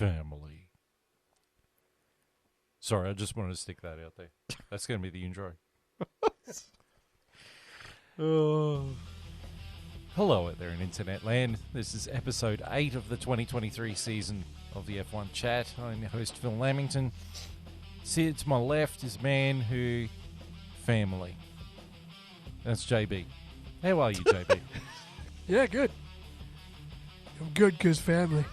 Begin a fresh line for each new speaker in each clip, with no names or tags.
family. Sorry, I just wanted to stick that out there. That's going to be the intro.
Oh.
Hello out there in internet land. This is episode 8 of the 2023 season of the F1 Chat. I'm your host, Phil Lamington. Seated to my left is man who... family. That's JB. How are you, JB?
Yeah, good. I'm good because family.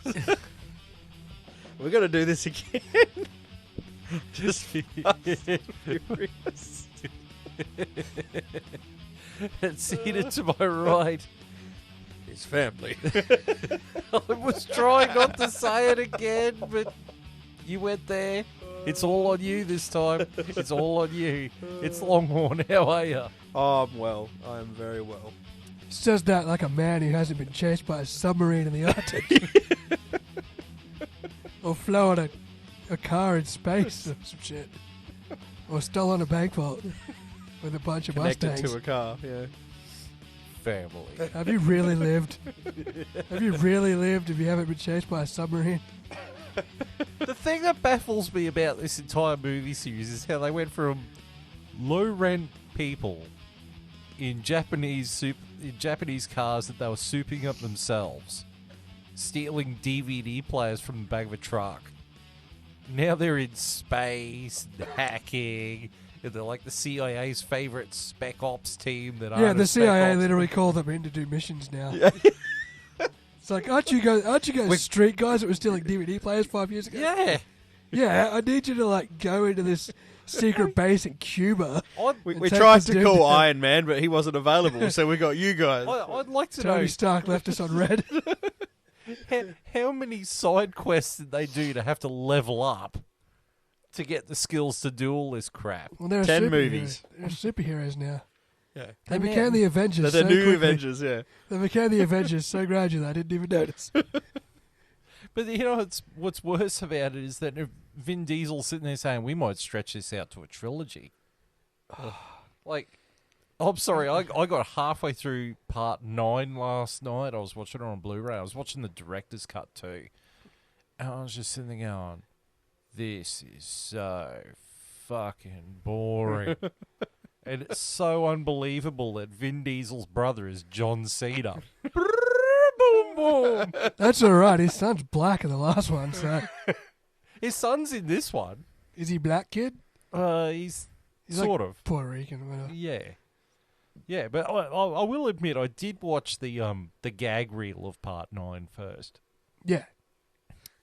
We're going to do this again. Just furious.
And seated to my right
It's family.
I was trying not to say it again, but you went there. It's all on you this time. It's all on you. It's Longhorn. How are you?
Oh, I'm well. I am very well.
Says that like a man who hasn't been chased by a submarine in the Arctic. Or flown a car in space or some shit. Or stolen a bank vault with a bunch of
Connected
Mustangs.
to a car, yeah.
Family.
Have you really lived? Have you really lived if you haven't been chased by a submarine?
The thing that baffles me about this entire movie series is how they went from low-rent people in Japanese cars that they were souping up themselves, stealing DVD players from the back of a truck. Now they're in space, and hacking, and they're like the CIA's favorite spec ops team.
Yeah, the CIA literally call them in to do missions now.
Yeah.
It's like, aren't you guys street guys that were stealing DVD players 5 years ago?
Yeah.
Yeah, I need you to like go into this secret base in Cuba.
We
And take
tried
this
to
dude
call
down.
Iron Man, but he wasn't available, so we got you guys.
I'd like to
Tony
know
Stark left us on red.
how many side quests did they do to have to level up to get the skills to do all this crap?
Well, they're
10
superheroes.
movies.
They're superheroes now.
Yeah.
They
And
became the Avengers.
They're the
so
new
quickly.
Avengers, yeah.
They became the Avengers so gradually I didn't even notice.
But you know what's worse about it is that Vin Diesel's sitting there saying we might stretch this out to a trilogy. Like, I'm sorry, I got halfway through part 9 last night. I was watching it on Blu-ray. I was watching the director's cut too. And I was just sitting there going, this is so fucking boring. And it's so unbelievable that Vin Diesel's brother is John Cena. Boom, boom.
That's all right. His son's black in the last one, so
His son's in this one.
is he black kid?
He's sort
like
of.
Puerto Rican, whatever.
Yeah, but I will admit I did watch the gag reel of part 9 first.
Yeah,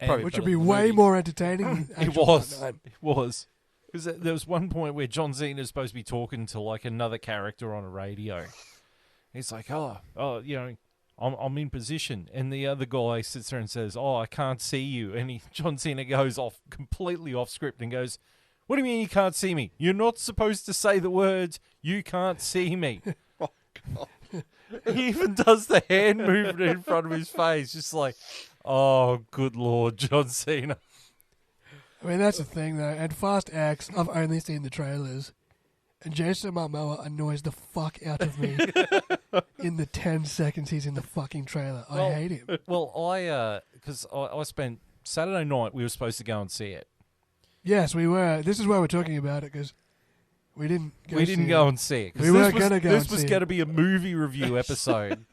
And
which would be way more entertaining. Than
It
actual
was.
Part 9.
It was. Because there was one point where John Cena is supposed to be talking to like another character on a radio. He's like, oh, you know, I'm in position, and the other guy sits there and says, "Oh, I can't see you." And John Cena goes off completely off script and goes, "What do you mean you can't see me? You're not supposed to say the words. You can't see me."
Oh, God.
He even does the hand movement in front of his face, just like, "Oh, good Lord, John Cena."
I mean, that's the thing, though. And Fast X, I've only seen the trailers. And Jason Momoa annoys the fuck out of me in the 10 seconds he's in the fucking trailer. I hate him.
Well, because I spent Saturday night, we were supposed to go and see it.
Yes, we were. This is why we're talking about it, because we didn't go
And see it. 'Cause
We weren't gonna go
This
and
was
see
going to
it.
be a movie review episode.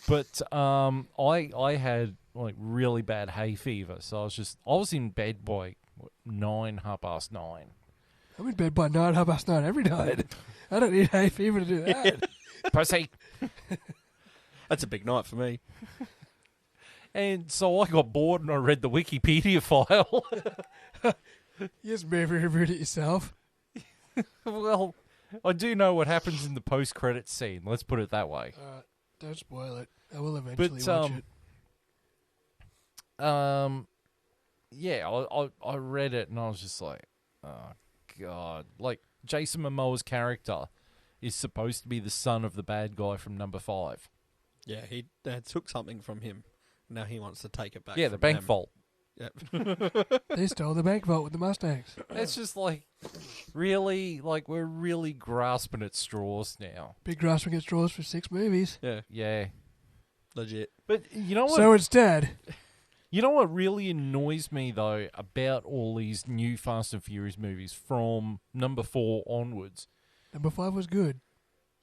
But I had like really bad hay fever, so I was in bed by 9:30.
I'm in bed by 9, 9:30 every night. I don't need hay fever to do that.
Pussy.
That's a big night for me.
And so I got bored and I read the Wikipedia file.
You just movie reviewed it yourself.
Well, I do know what happens in the post-credits scene. Let's put it that way.
Don't spoil it. I will eventually
But
watch it.
yeah, I read it and I was just like, oh God! Like Jason Momoa's character is supposed to be the son of the bad guy from number 5.
Yeah, he took something from him. Now he wants to take it back.
Yeah, the
from
bank
them.
vault.
Yep.
They stole the bank vault with the Mustangs.
It's just like, really, like we're really grasping at straws now.
Big grasping at straws for 6 movies.
Yeah,
Yeah,
legit.
but you know what?
So instead,
You know what really annoys me, though, about all these new Fast and Furious movies from number 4 onwards?
Number 5 was good.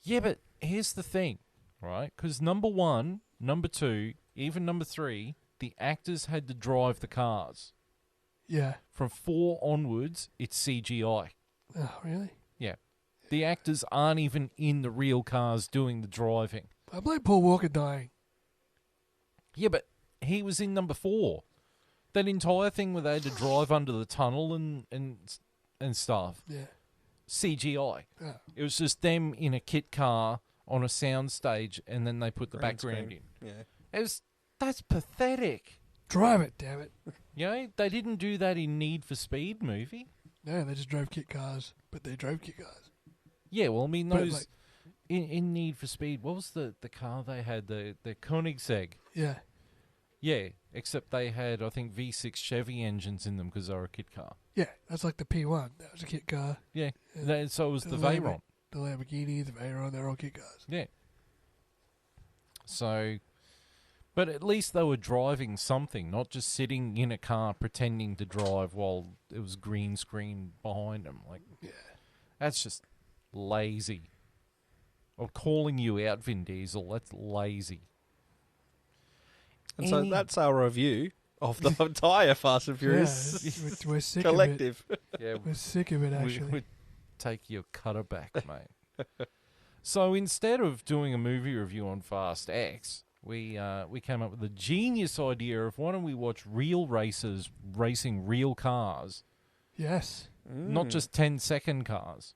Yeah, but here's the thing, right? Because number 1, number 2, even number 3, the actors had to drive the cars.
Yeah.
From 4 onwards, it's CGI.
Oh, really?
Yeah. The actors aren't even in the real cars doing the driving.
I blame Paul Walker dying.
Yeah, but he was in number 4. That entire thing where they had to drive under the tunnel and stuff.
Yeah.
CGI.
Oh.
It was just them in a kit car on a sound stage, and then they put the
Green
background
screen.
in.
Yeah.
That's pathetic.
Drive it, damn it.
You know, they didn't do that in Need for Speed movie.
No, they just drove kit cars, but they drove kit cars.
Yeah, well, I mean,
But,
those
like-
in Need for Speed, what was the car they had? The Koenigsegg.
Yeah.
Yeah, except they had, I think, V6 Chevy engines in them because they were a kit car.
Yeah, that's like the P1. That was a kit car.
Yeah,
Yeah.
so it was the
Lambo-
Veyron.
The Lamborghini, the Veyron, they're all kit cars.
Yeah. So, but at least they were driving something, not just sitting in a car pretending to drive while it was green screen behind them. Like,
Yeah.
that's just lazy. Or calling you out, Vin Diesel, that's lazy.
And so that's our review of the entire Fast and Furious
Yeah, we're sick
collective.
Yeah,
of it. We're sick of it,
we
actually.
would take your cutter back, mate. So instead of doing a movie review on Fast X, we came up with the genius idea of why don't we watch real racers racing real cars,
Yes.
not just 10-second cars.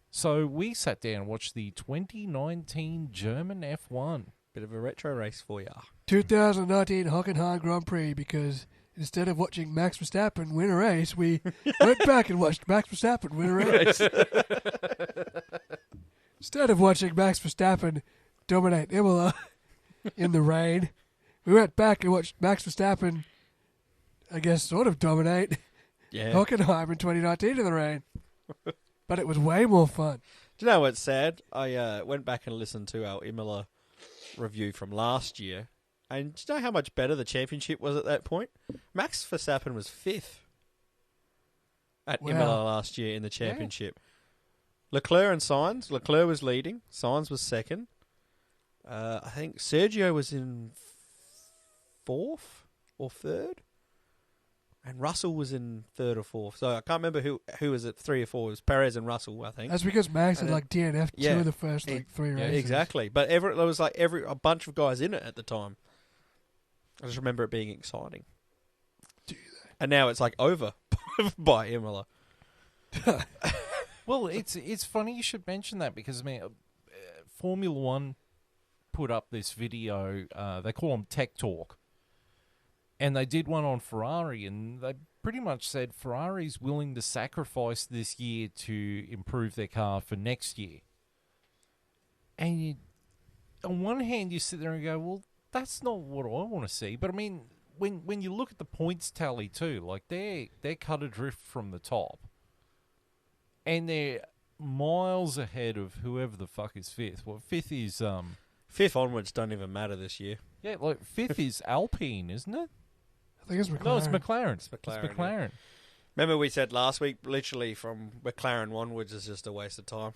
So we sat down and watched the 2019 German F1.
Bit of a retro race for ya.
2019 Hockenheim Grand Prix, because instead of watching Max Verstappen win a race, we went back and watched Max Verstappen win a race. Instead of watching Max Verstappen dominate Imola in the rain, we went back and watched Max Verstappen, I guess, sort of dominate
Yeah.
Hockenheim in 2019 in the rain. But it was way more fun.
Do you know what's sad? I went back and listened to our Imola review from last year, and do you know how much better the championship was at that point? Max Verstappen was 5th at
Wow.
Imola last year in the championship. Leclerc and Sainz. Leclerc was leading. Sainz was second. I think Sergio was in 4th or 3rd. And Russell was in 3rd or 4th. So I can't remember who was at 3 or 4. It was Perez and Russell, I think.
That's because Max had
And
like DNF
yeah.
two of the first like 3
Yeah,
races.
Exactly. But there was like a bunch of guys in it at the time. I just remember it being exciting. And now it's like over by Imola.
Well, it's funny you should mention that because, I mean, Formula One put up this video, they call them Tech Talk, and they did one on Ferrari, and they pretty much said Ferrari's willing to sacrifice this year to improve their car for next year. And on one hand, you sit there and go, well, that's not what I want to see. But, I mean, when you look at the points tally, too, like, they're cut adrift from the top. And they're miles ahead of whoever the fuck is 5th. Well, 5th is...
5th onwards don't even matter this year.
Yeah, like 5th is Alpine, isn't it?
I think it's McLaren.
No, it's McLaren.
It's McLaren,
It's McLaren.
Remember we said last week, literally from McLaren onwards is just a waste of time.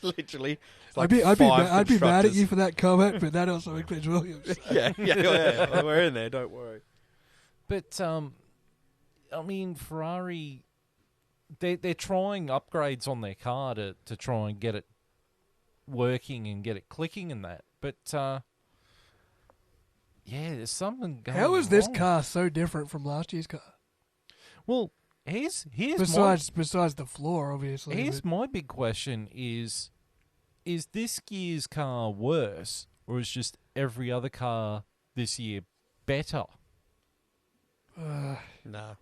Literally. It's like
I'd be
five
mad at
constructors.
you for that comment, but that also includes Williams.
yeah. We're in there, don't worry.
But, I mean, Ferrari, they're trying upgrades on their car to try and get it working and get it clicking and that. But, yeah, there's something going on.
How is this car so different from last year's car?
Well, here's
Besides the floor, obviously.
Here's
but
my big question is this year's car worse, or is just every other car this year better?
No.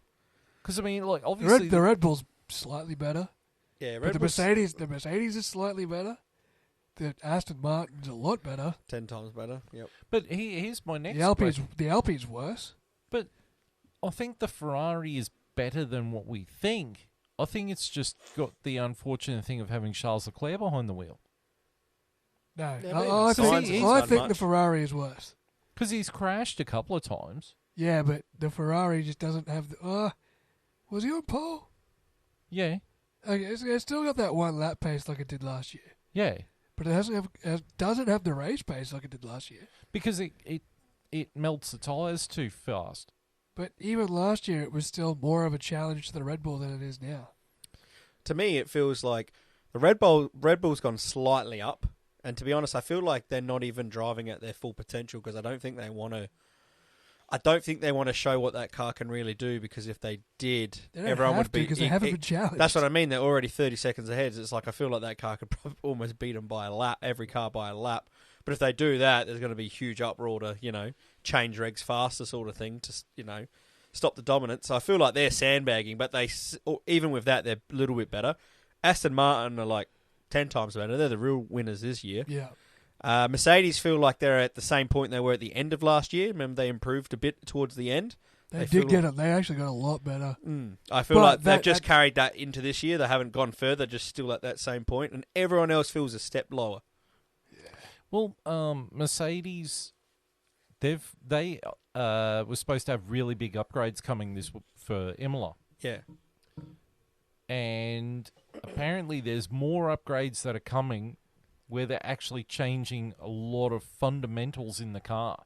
Because, I mean, like, obviously...
the Red Bull's slightly better.
Yeah,
But
Red
the
Bull's
Mercedes is slightly better. The Aston Martin's a lot better.
10 times better. Yep.
But here's my next
The Alpine's worse.
But I think the Ferrari is better than what we think. I think it's just got the unfortunate thing of having Charles Leclerc behind the wheel.
No,
Yeah, but
I
Sainz
think
isn't
I
so
think the
much.
Ferrari is worse.
Because he's crashed a couple of times.
Yeah, but the Ferrari just doesn't have the... was he on pole?
Yeah.
Okay, it's still got that one lap pace like it did last year.
Yeah.
But it doesn't have the race pace like it did last year.
Because it melts the tyres too fast.
But even last year, it was still more of a challenge to the Red Bull than it is now.
To me, it feels like the Red Bull's gone slightly up. And to be honest, I feel like they're not even driving at their full potential because I don't think they want to show what that car can really do, because if they did, everyone would be...
because they haven't been challenged.
That's what I mean. They're already 30 seconds ahead. It's like I feel like that car could probably almost beat them by a lap, every car by a lap. But if they do that, there's going to be huge uproar to, change regs faster sort of thing to, stop the dominance. So I feel like they're sandbagging, but even with that, they're a little bit better. Aston Martin are like 10 times better. They're the real winners this year.
Yeah.
Mercedes feel like they're at the same point they were at the end of last year. Remember, they improved a bit towards the end.
They actually got a lot better.
I feel like they've just carried that into this year. They haven't gone further, just still at that same point, and everyone else feels a step lower.
Yeah.
Well, Mercedes, they were supposed to have really big upgrades coming for Imola.
Yeah.
And apparently there's more upgrades that are coming where they're actually changing a lot of fundamentals in the car.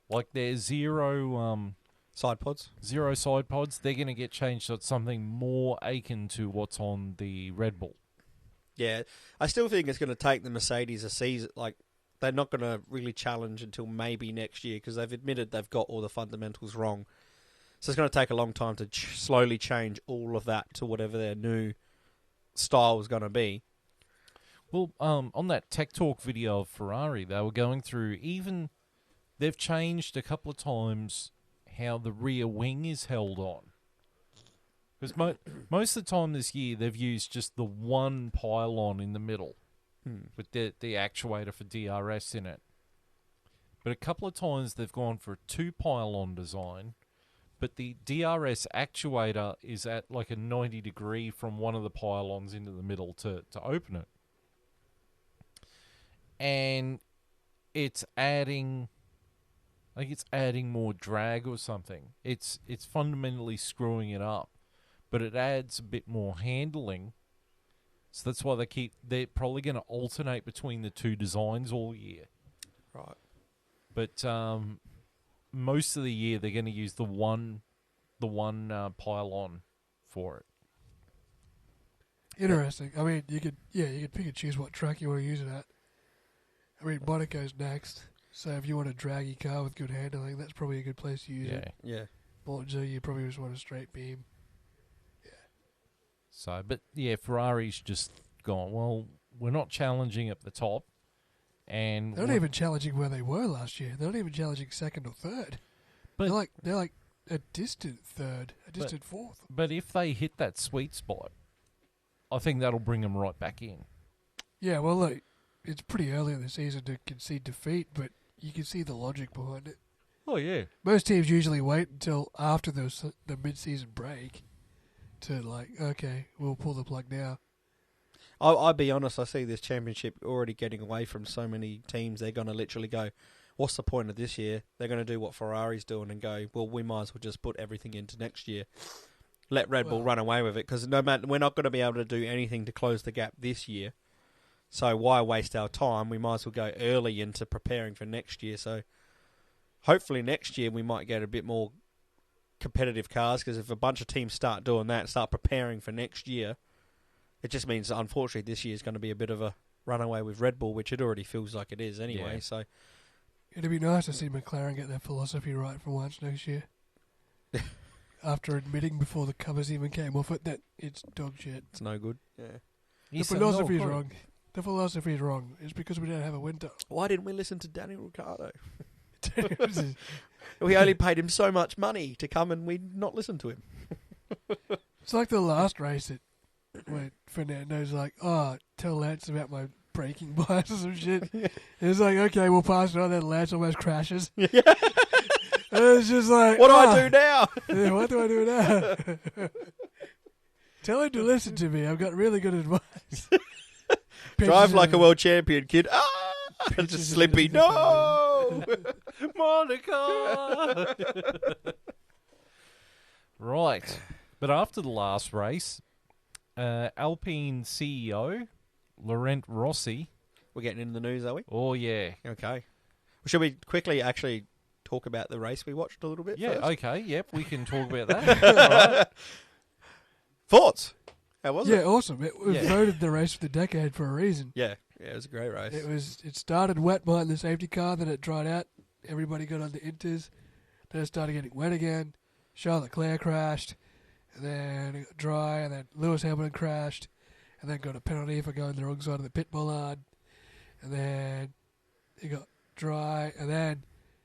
Like there's zero
side pods.
Zero side pods. They're going to get changed so it's something more akin to what's on the Red Bull.
Yeah. I still think it's going to take the Mercedes a season. Like, they're not going to really challenge until maybe next year because they've admitted they've got all the fundamentals wrong. So it's going to take a long time to slowly change all of that to whatever their new style is going to be.
Well, on that Tech Talk video of Ferrari, they were going through they've changed a couple of times how the rear wing is held on. Because most of the time this year, they've used just the one pylon in the middle with the actuator for DRS in it. But a couple of times they've gone for a two pylon design, but the DRS actuator is at like a 90 degree from one of the pylons into the middle to open it. And it's adding more drag or something. It's fundamentally screwing it up, but it adds a bit more handling. So that's why they're probably going to alternate between the two designs all year.
Right.
But most of the year they're going to use the one pylon for it.
Interesting. I mean, you could pick and choose what track you want to use it at. I mean, Monaco's next, so if you want a draggy car with good handling, that's probably a good place to use it.
Yeah.
Monza, you probably just want a straight beam. Yeah.
So, but yeah, Ferrari's just gone, well, we're not challenging at the top. And
they're not even challenging where they were last year. They're not even challenging second or third.
But
they're like a distant third, a distant fourth.
But if they hit that sweet spot, I think that'll bring them right back in.
Yeah, well, look, it's pretty early in the season to concede defeat, but you can see the logic behind it.
Oh, yeah.
Most teams usually wait until after the mid-season break to, like, okay, we'll pull the plug now.
I'll be honest, I see this championship already getting away from so many teams. They're going to literally go, what's the point of this year? They're going to do what Ferrari's doing and go, well, we might as well just put everything into next year. Let Red Bull run away with it, because no matter, we're not going to be able to do anything to close the gap this year. So why waste our time? We might as well go early into preparing for next year. So hopefully next year we might get a bit more competitive cars, because if a bunch of teams start doing that, start preparing for next year, it just means that unfortunately this year is going to be a bit of a runaway with Red Bull, which it already feels like it is anyway.
Yeah.
So
it'd be nice to see McLaren get their philosophy right for once next year. After admitting before the covers even came off it that it's dog shit.
It's no good. Yeah.
The philosophy is wrong. The philosophy is wrong. It's because we don't have a winter.
Why didn't we listen to Daniel Ricciardo? We only paid him so much money to come and we'd not listen to him.
It's like the last race when Fernando's like, oh, tell Lance about my braking bias or some shit. It's like, okay, we'll pass it on, then Lance almost crashes. And it's just like,
what do I do now?
Yeah, what do I do now? Tell him to listen to me. I've got really good advice.
Drive like a world champion, kid. Ah!
pitches
Just
it
Slippy,
into the
no!
Monica. Right, but after the last race, Alpine CEO Laurent Rossi.
We're getting into the news, are we?
Oh yeah,
Okay. Well, should we quickly actually talk about the race we watched a little bit
yeah.
first?
Okay, yep, we can talk about that. All right.
Thoughts? How was
Yeah,
it?
awesome. It was
Yeah.
voted the race of the decade for a reason.
Yeah, it was a great race.
It started wet behind the safety car, then it dried out. Everybody got on the inters. Then it started getting wet again. Charles Leclerc crashed, and then it got dry, and then Lewis Hamilton crashed, and then got a penalty for going the wrong side of the pit bollard, and then it got dry, and then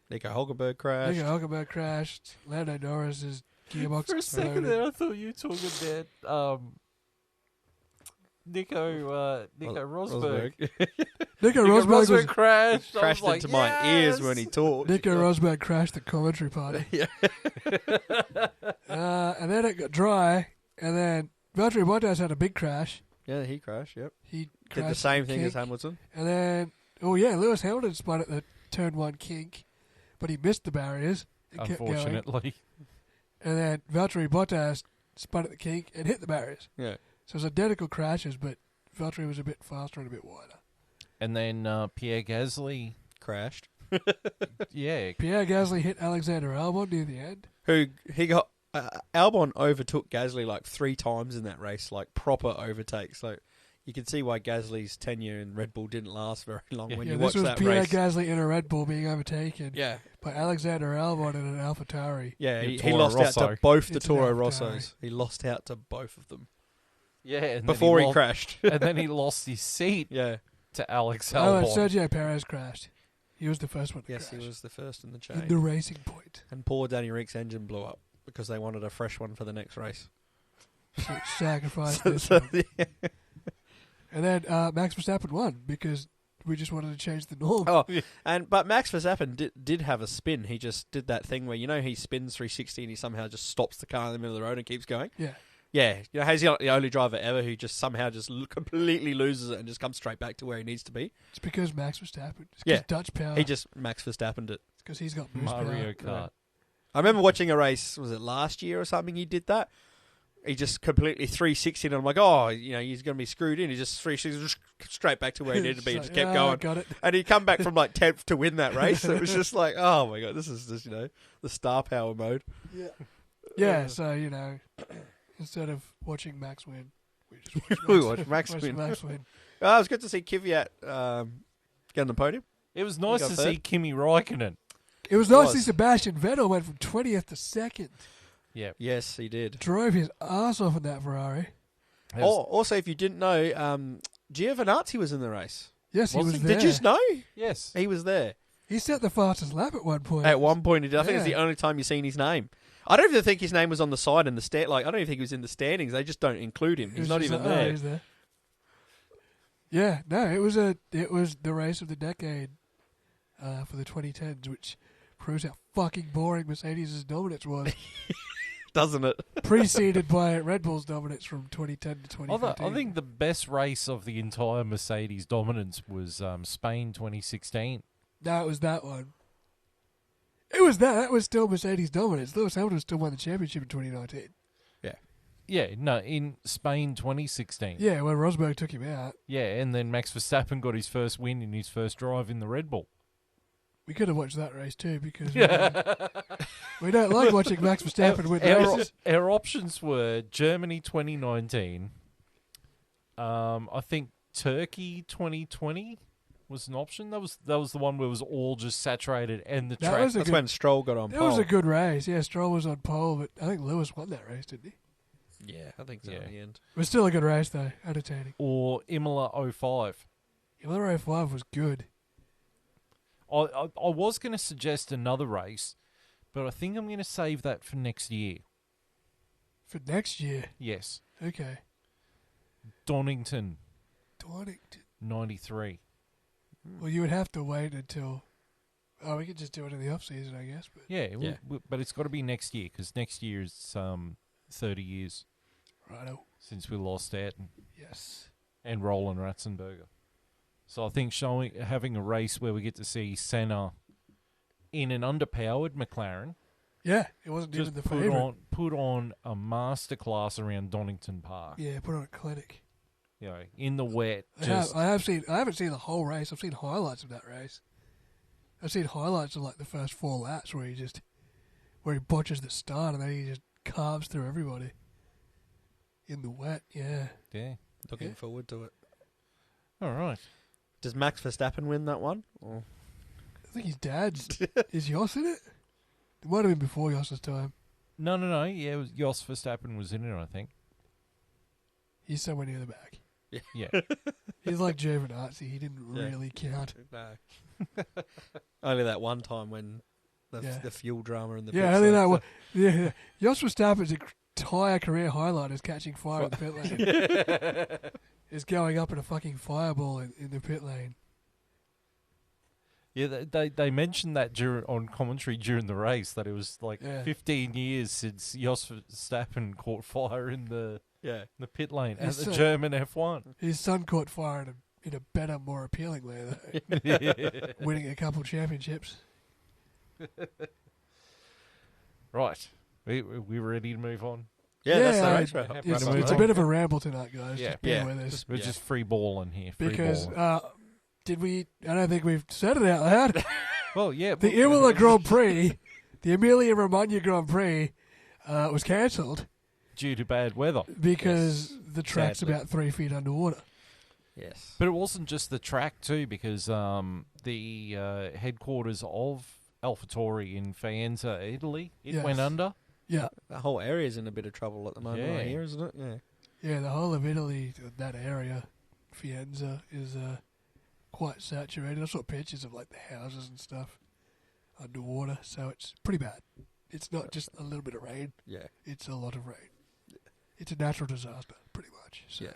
Nico Hulkenberg crashed.
Nico Hülkenberg crashed. Lando Norris's gearbox
For a second
exploded.
there, I thought you were talking about Nico Rosberg.
Nico
Nico
Rosberg was
crashed. I was
Crashed
like,
into my ears when he
yes!
talked.
Nico Rosberg crashed the commentary party.
Yeah.
And then it got dry, and then Valtteri Bottas had a big crash.
Yeah, he crashed, yep.
He crashed
Did the same
at
thing as
kink.
Hamilton.
And then, Lewis Hamilton spun at the turn one kink, but he missed the barriers and kept going.
Unfortunately.
And then Valtteri Bottas spun at the kink and hit the barriers.
Yeah.
So it was identical crashes, but Valtteri was a bit faster and a bit wider.
And then Pierre Gasly,
Crashed.
yeah,
Pierre Gasly hit Alexander Albon near the end.
Who he got Albon overtook Gasly like 3 times in that race, like proper overtakes. Like you can see why Gasly's tenure in Red Bull didn't last very long when you
This
watch
was
that
Pierre
race.
Gasly in a Red Bull being overtaken
Yeah,
by Alexander Albon in an AlphaTauri.
yeah,
Yeah,
he
Toro
lost out
Rosso.
to both the
It's an
Toro
AlphaTauri.
Rossos. He lost out to both of them
yeah. And
before
then
he crashed.
and then he lost his seat
Yeah,
to Alex
Oh, and
Albon.
Sergio Perez crashed. He was the first one to
yes,
crash.
he was the first in the chain.
In the racing point.
And poor Danny Rick's engine blew up because they wanted a fresh one for the next race.
So sacrificed
So-
this
so,
one.
yeah.
And then Max Verstappen won because we just wanted to change the norm.
Oh, but Max Verstappen did have a spin. He just did that thing where he spins 360 and he somehow just stops the car in the middle of the road and keeps going.
Yeah.
Yeah, he's the only driver ever who just somehow just completely loses it and just comes straight back to where he needs to be.
It's because Max Verstappen. It's
Yeah.
because Dutch power.
He just Max Verstappened it.
It's because he's got boost
Mario
power.
Kart.
I remember watching a race. Was it last year or something? He did that. He just completely 360 and I'm like, oh, he's going to be screwed in. He just 360 straight back to where he needed to be and
It's
just
like,
kept
"Ah,
going.
Got it.
And he come back from like 10th to win that race. It was just like, oh my god, this is just the star power mode.
Yeah. Yeah. So instead of watching Max win, we just
We
watched
watched Max
watched
win.
Max win.
Oh, it was good to see Kvyat get on the podium.
It was nice
got
to
third?
see Kimi Räikkönen.
It was nice to
Was.
see Sebastian Vettel went from 20th to 2nd.
Yeah.
Yes, he did.
Drove his ass off in that Ferrari.
Oh, also, if you didn't know, Giovinazzi was in the race.
Yes, he
Was
was
he?
there.
Did you know?
Yes.
He was there.
He set the fastest lap at one point.
At one point, I think it's the
Yeah.
only time you've seen his name. I don't even think his name was on the side in the I don't even think he was in the standings. They just don't include him.
It
He's
was
not
just
even
like,
there.
he's there. Yeah, no, it was the race of the decade for the 2010s, which proves how fucking boring Mercedes' dominance was,
Doesn't it?
preceded by Red Bull's dominance from 2010 to 2015.
I think the best race of the entire Mercedes dominance was Spain 2016.
No, it was that one. It was that. That was still Mercedes' dominance. Lewis Hamilton still won the championship in 2019.
Yeah, no, in Spain 2016.
Yeah, when Rosberg took him out.
Yeah, and then Max Verstappen got his first win in his first drive in the Red Bull.
We could have watched that race too because we don't like watching Max Verstappen win
Our,
races.
our options were Germany 2019. I think Turkey 2020 was an option. That was the one where it was all just saturated and the
That
track.
was a
That's
good.
when Stroll got on
That
pole.
was a good race. Yeah, Stroll was on pole, but I think Lewis won that race, didn't he?
Yeah, I think so
Yeah.
in the end.
It was still a good race though, entertaining.
Or Imola 05.
Imola 05 was good.
I was going to suggest another race, but I think I'm going to save that for next year.
For next year.
Yes.
Okay.
Donington
Donington.
93.
Well, you would have to wait until. Oh, we could just do it in the off season, I guess. But
Yeah,
Yeah.
but it's got to be next year because next year is 30 years
righto.
since we lost out
Yes.
and Roland Ratzenberger. So I think having a race where we get to see Senna in an underpowered McLaren
Yeah, it wasn't
just
even the favourite.
put on a masterclass around Donington Park.
Yeah, put on a clinic.
You know, in the wet.
I haven't seen the whole race. I've seen highlights of that race. I've seen highlights of like the first 4 laps where he botches the start and then he just carves through everybody in the wet. Yeah.
Yeah.
Looking forward to it.
All right.
Does Max Verstappen win that one? Or?
I think his dad's is Jos in it. It might have been before Jos's time.
No. Yeah, Jos Verstappen was in it, I think.
He's somewhere near the back.
Yeah.
He's like Giovinazzi. He didn't really count.
No. Only that one time when the fuel drama in the
yeah,
pits
only
there,
that
so-
one. Yeah, Jos Verstappen's entire career highlight is catching fire in the pit lane. Is going up in a fucking fireball in the pit lane.
Yeah, they mentioned that on commentary during the race that it was like 15 years since Jos Verstappen caught fire in the pit lane at the German F1.
His son caught fire in a better, more appealing way, though. Winning a couple championships.
Right. We ready to move on?
Yeah, that's the race wrap.
Happy
It's,
to move
it's a
on.
bit of a ramble tonight, guys.
Yeah.
Just bear with us.
We're just free balling here. Free
Because,
balling.
I don't think we've said it out loud.
Well, yeah.
The Imola Grand Prix, the Emilia Romagna Grand Prix, was cancelled
due to bad weather.
because the track's
Sadly.
about 3 feet underwater.
Yes.
But it wasn't just the track too, because the headquarters of AlphaTauri in Faenza, Italy, it
Yes.
went under.
Yeah.
The whole area's in a bit of trouble at the moment
Yeah.
right here, isn't it? Yeah.
Yeah, the whole of Italy, that area, Faenza, is quite saturated. I saw pictures of like the houses and stuff underwater, so it's pretty bad. It's not just a little bit of rain;
Yeah.
it's a lot of rain. It's a natural disaster, pretty much. So.
Yeah.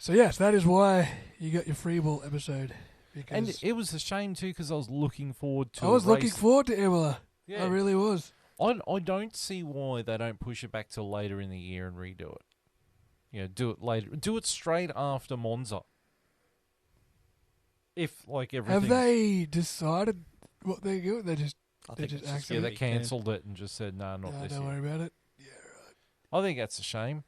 So yes, that is why you got your free ball episode. Because
And it was a shame too, because I was looking forward to.
I was
a
looking
race.
forward to Imola.
Yeah.
I really was.
I don't see why they don't push it back till later in the year and redo it. You know, do it later. Do it straight after Monza. If like everything.
Have they decided what they're doing? They just
I
They
think
just
it's
axed
Yeah,
it.
they cancelled it and just said, no, not this
don't
year.
worry about it.
I think that's a shame.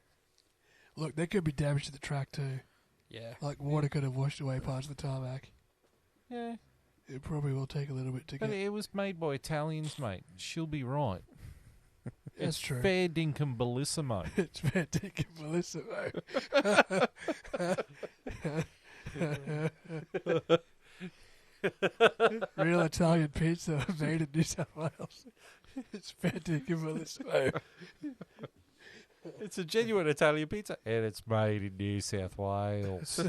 Look, there could be damage to the track too.
Yeah.
Like water could have washed away parts of the tarmac.
Yeah.
It probably will take a little bit to
But
get.
it was made by Italians, mate. She'll be right.
That's
It's
true.
fair dinkum bellissimo.
It's fair dinkum Melissa, Real Italian pizza made in New South Wales. It's fair dinkum Melissa.
It's a genuine Italian pizza. And it's made in New South Wales.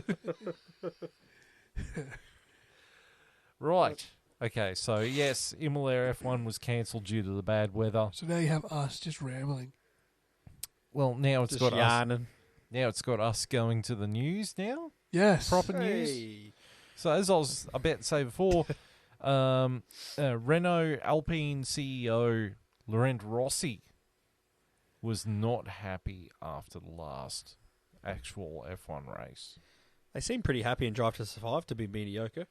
Right. Okay, so yes, Imola F1 was cancelled due to the bad weather.
So now you have us just rambling.
Well, now it's
Just
got us.
yarning.
Now it's got us going to the news now.
Yes.
Proper news.
Hey.
So as I was about to say before, Renault Alpine CEO Laurent Rossi was not happy after the last actual F1 race.
They seem pretty happy in Drive to Survive to be mediocre.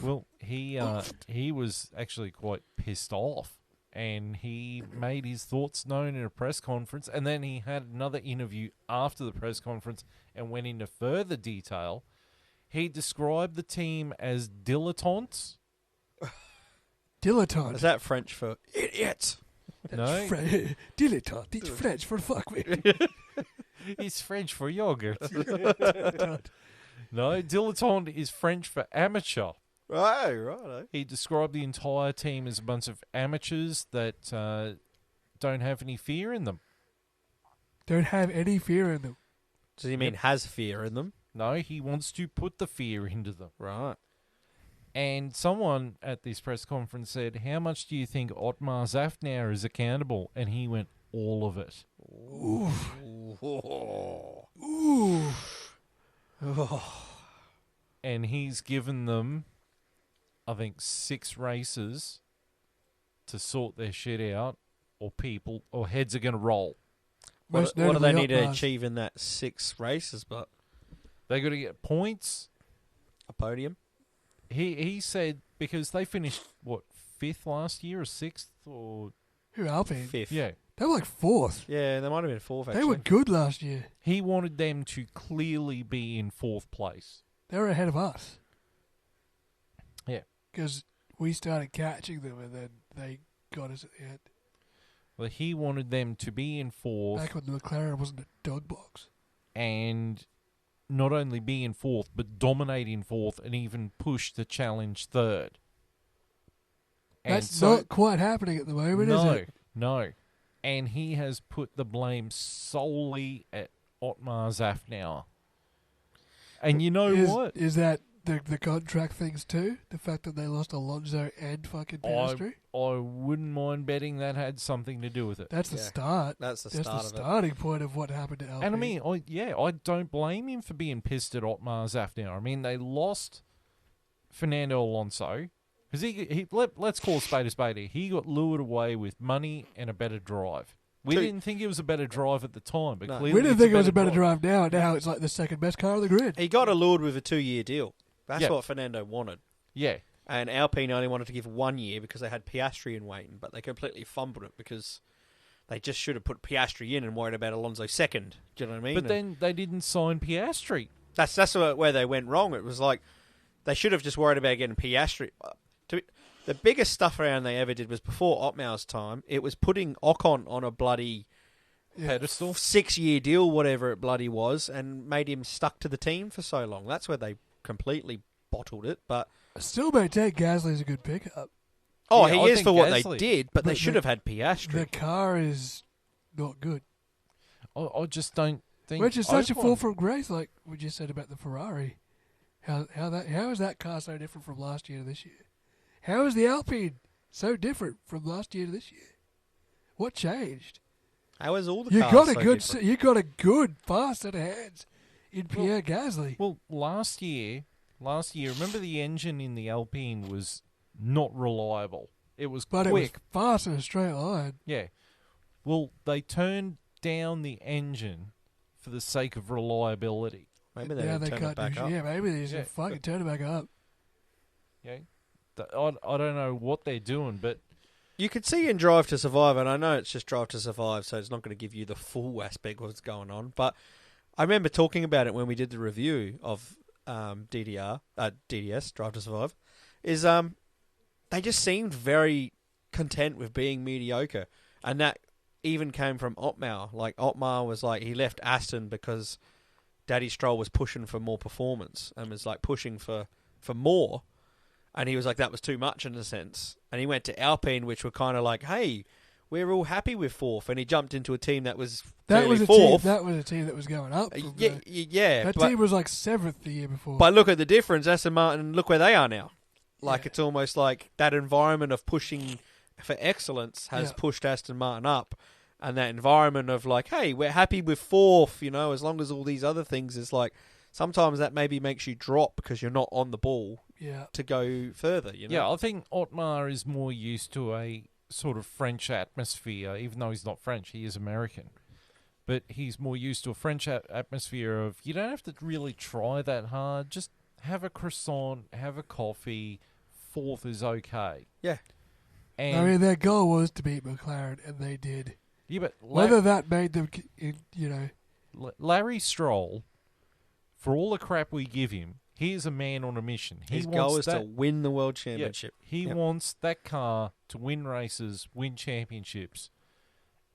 Well, he was actually quite pissed off, and he made his thoughts known in a press conference, and then he had another interview after the press conference and went into further detail. He described the team as dilettantes.
Dilettante.
Is that French for idiots?
No,
Dilettante. It's French for fuck me.
it's French for yogurt. No, dilettante is French for amateur.
Right.
He described the entire team as a bunch of amateurs that don't have any fear in them.
Don't have any fear in them.
Does he mean has fear in them?
No, he wants to put the fear into them.
Right.
And someone at this press conference said, how much do you think Otmar Zafnauer is accountable? And he went, all of it.
Ooh.
And he's given them, I think, 6 races to sort their shit out, or people, or heads are going to roll.
What
Most
do they
notably
need to
Otmar's.
achieve in that 6 races? But
They got to get points.
A podium.
He said because they finished, what, 5th last year or 6th? Or
Who Alpine?
5th.
yeah.
They were like 4th.
Yeah, they might have been 4th, actually.
They were good last year.
He wanted them to clearly be in 4th place.
They were ahead of us.
Yeah.
Because we started catching them and then they got us at the end.
Well, he wanted them to be in 4th.
Back when the McLaren wasn't a dog box.
And not only be in 4th, but dominate in 4th and even push the challenge 3rd. And
That's not quite happening at the moment, is it?
No. And he has put the blame solely at Otmar Zafnauer. And you know what?
Is that the contract things too? The fact that they lost Alonso and fucking Piastri?
I wouldn't mind betting that had something to do with it.
That's the start.
That's the
That's
start
the
of it.
starting point of what happened to Alpine.
And I mean, I don't blame him for being pissed at Otmar Zafnauer. I mean, they lost Fernando Alonso. Because let's call a spade here. He got lured away with money and a better drive. We didn't think it was a better drive at the time, but clearly
we didn't think it was a better drive now. Now it's like the second best car on the grid.
He got allured with a 2-year deal. That's
Yeah.
what Fernando wanted.
Yeah.
And Alpine only wanted to give 1 year because they had Piastri in waiting, but they completely fumbled it because they just should have put Piastri in and worried about Alonso second. Do you know what I mean?
But then they didn't sign Piastri.
That's where they went wrong. It was like they should have just worried about getting Piastri. The biggest stuff around they ever did was before Otmar's time. It was putting Ocon on a bloody
Pedestal.
6-year deal, whatever it bloody was, and made him stuck to the team for so long. That's where they completely bottled it. But
I still maintain Gasly's a good pickup.
oh,
Yeah,
he
I
is
think
for what
Gasly-
they did, but they
But
should have had Piastri.
The car is not good.
I just don't think.
Which is such a
Ocon-
fall from grace, like we just said about the Ferrari. How is that car so different from last year to this year? How is the Alpine so different from last year to this year? What changed?
How is all the
You
cars
got a
so
good,
different?
you got a good, fast set of hands in Pierre Gasly.
Well, last year, remember the engine in the Alpine was not reliable. It was
But
quick.
it was fast in a straight line.
Yeah. Well, they turned down the engine for the sake of reliability.
Maybe they
Now
didn't
they
turn it
can't
back
do
up.
shit. Yeah, maybe they just
Yeah.
fucking turn it back up.
Yeah. I don't know what they're doing, but
You could see in Drive to Survive, and I know it's just Drive to Survive, so it's not going to give you the full aspect of what's going on, but I remember talking about it when we did the review of DDS, Drive to Survive, is they just seemed very content with being mediocre, and that even came from Otmar. Like, Otmar was like, he left Aston because Daddy Stroll was pushing for more performance, and was like pushing for more. And he was like, that was too much in a sense. And he went to Alpine, which were kind of like, hey, we're all happy with 4th. And he jumped into a team that was fairly 4th.
That was a team that was going up. From
Yeah.
that
But,
team was like 7th the year before.
but look at the difference. Aston Martin, look where they are now. Like,
Yeah.
it's almost like that environment of pushing for excellence has
Yeah.
pushed Aston Martin up. And that environment of like, hey, we're happy with 4th, as long as all these other things is like, sometimes that maybe makes you drop because you're not on the ball
yeah.
to go further,
yeah, I think Otmar is more used to a sort of French atmosphere, even though he's not French, he is American. But he's more used to a French atmosphere of, you don't have to really try that hard, just have a croissant, have a coffee, 4th is okay.
Yeah.
And
I mean, their goal was to beat McLaren, and they did.
yeah, but
Whether that made them,
Larry Stroll, for all the crap we give him, he is a man on a mission.
His goal is to win the World Championship.
He wants that car to win races, win championships,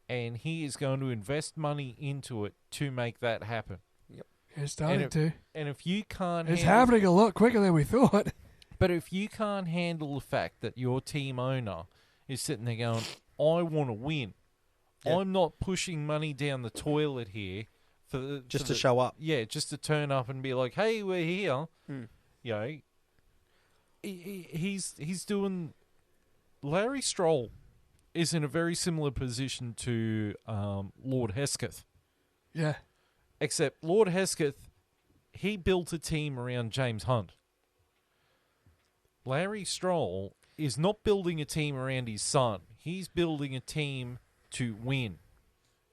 and he is going to invest money into it to make that happen.
it's starting to.
And if you can't,
It's happening a lot quicker than we thought.
But if you can't handle the fact that your team owner is sitting there going, "I want to win.
Yeah.
I'm not pushing money down the toilet here
Just to show up.
Yeah, just to turn up and be like, "Hey, we're here."
Hmm.
You know, he's doing. Larry Stroll is in a very similar position to Lord Hesketh,
Yeah.
except Lord Hesketh, he built a team around James Hunt. Larry Stroll is not building a team around his son. He's building a team to win.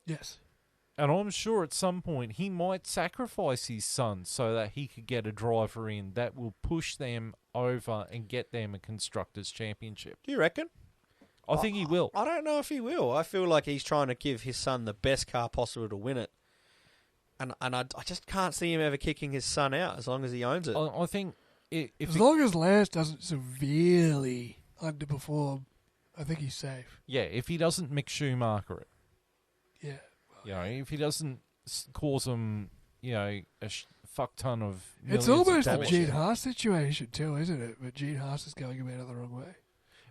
Yes.
And I'm sure at some point he might sacrifice his son so that he could get a driver in that will push them over and get them a Constructors' Championship.
Do you reckon?
I think he will.
I don't know if he will. I feel like he's trying to give his son the best car possible to win it. And I just can't see him ever kicking his son out as long as he owns it.
I think
as long as Lance doesn't severely underperform, I think he's safe.
Yeah, if he doesn't Mick Schumacher it.
Yeah.
You know, if he doesn't cause them, you know, a fuck ton of
It's
millions
almost
of
a
dollars.
Gene Haas situation too, isn't it? But Gene Haas is going about it the wrong way.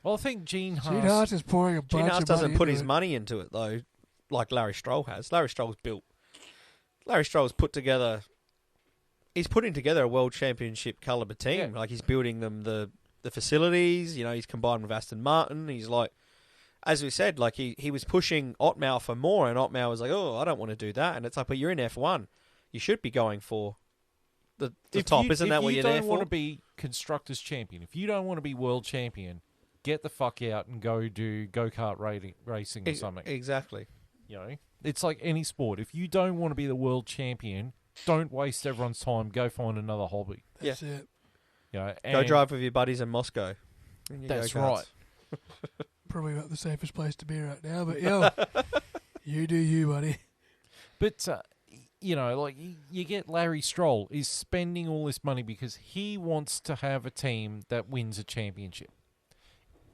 Well, I think Gene
Gene Haas is pouring a bunch
Gene Haas
of
doesn't
money
put
into
his
it.
money into it, though, like Larry Stroll has. Larry Stroll's he's putting together a world championship caliber team.
Yeah.
Like, he's building them the facilities, you know, he's combined with Aston Martin. He's like, as we said, like he was pushing Otmar for more, and Otmar was like, oh, I don't want to do that. And it's like, but you're in F1. You should be going for the top. Isn't that what you're there for?
If you don't want to be Constructors' Champion, if you don't want to be World Champion, get the fuck out and go do go-kart racing or something.
Exactly.
You know, it's like any sport. If you don't want to be the World Champion, don't waste everyone's time. Go find another hobby.
That's it.
You know,
Go
and
drive with your buddies in Moscow. In your
That's
go-karts.
right.
Probably not the safest place to be right now, but yo, you do you, buddy.
But, you know, like, you get Larry Stroll is spending all this money because he wants to have a team that wins a championship.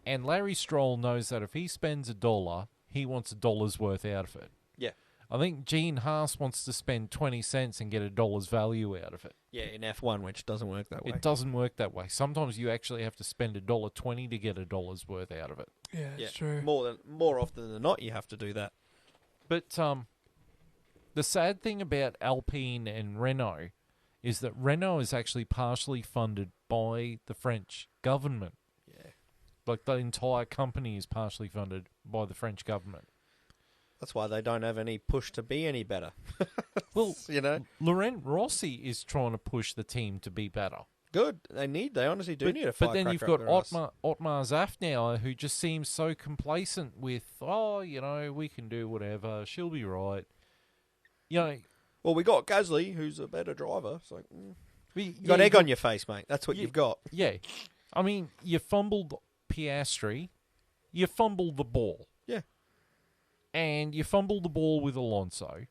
And Larry Stroll knows that if he spends $1, he wants $1 worth out of it.
Yeah.
I think Gene Haas wants to spend 20 cents and get $1 value out of it.
Yeah, in F1, which doesn't work that way.
It doesn't work that way. Sometimes you actually have to spend $1.20 to get $1 worth out of it.
Yeah, it's true.
More often than not, you have to do that.
But the sad thing about Alpine and Renault is that Renault is actually partially funded by the French government.
Yeah.
Like, the entire company is partially funded by the French government.
That's why they don't have any push to be any better.
Well,
you know,
Laurent Rossi is trying to push the team to be better.
good. They honestly do need a
But then you've
firecracker
got
up their ass.
Otmar Zafnauer, who just seems so complacent with, oh, you know, we can do whatever. She'll be right. You know,
Well, we got Gasly, who's a better driver. It's like,
you
you got egg on your face, mate. That's what
Yeah.
you've got.
Yeah. I mean, you fumbled Piastri. You fumbled the ball.
Yeah.
And you fumbled the ball with Alonso.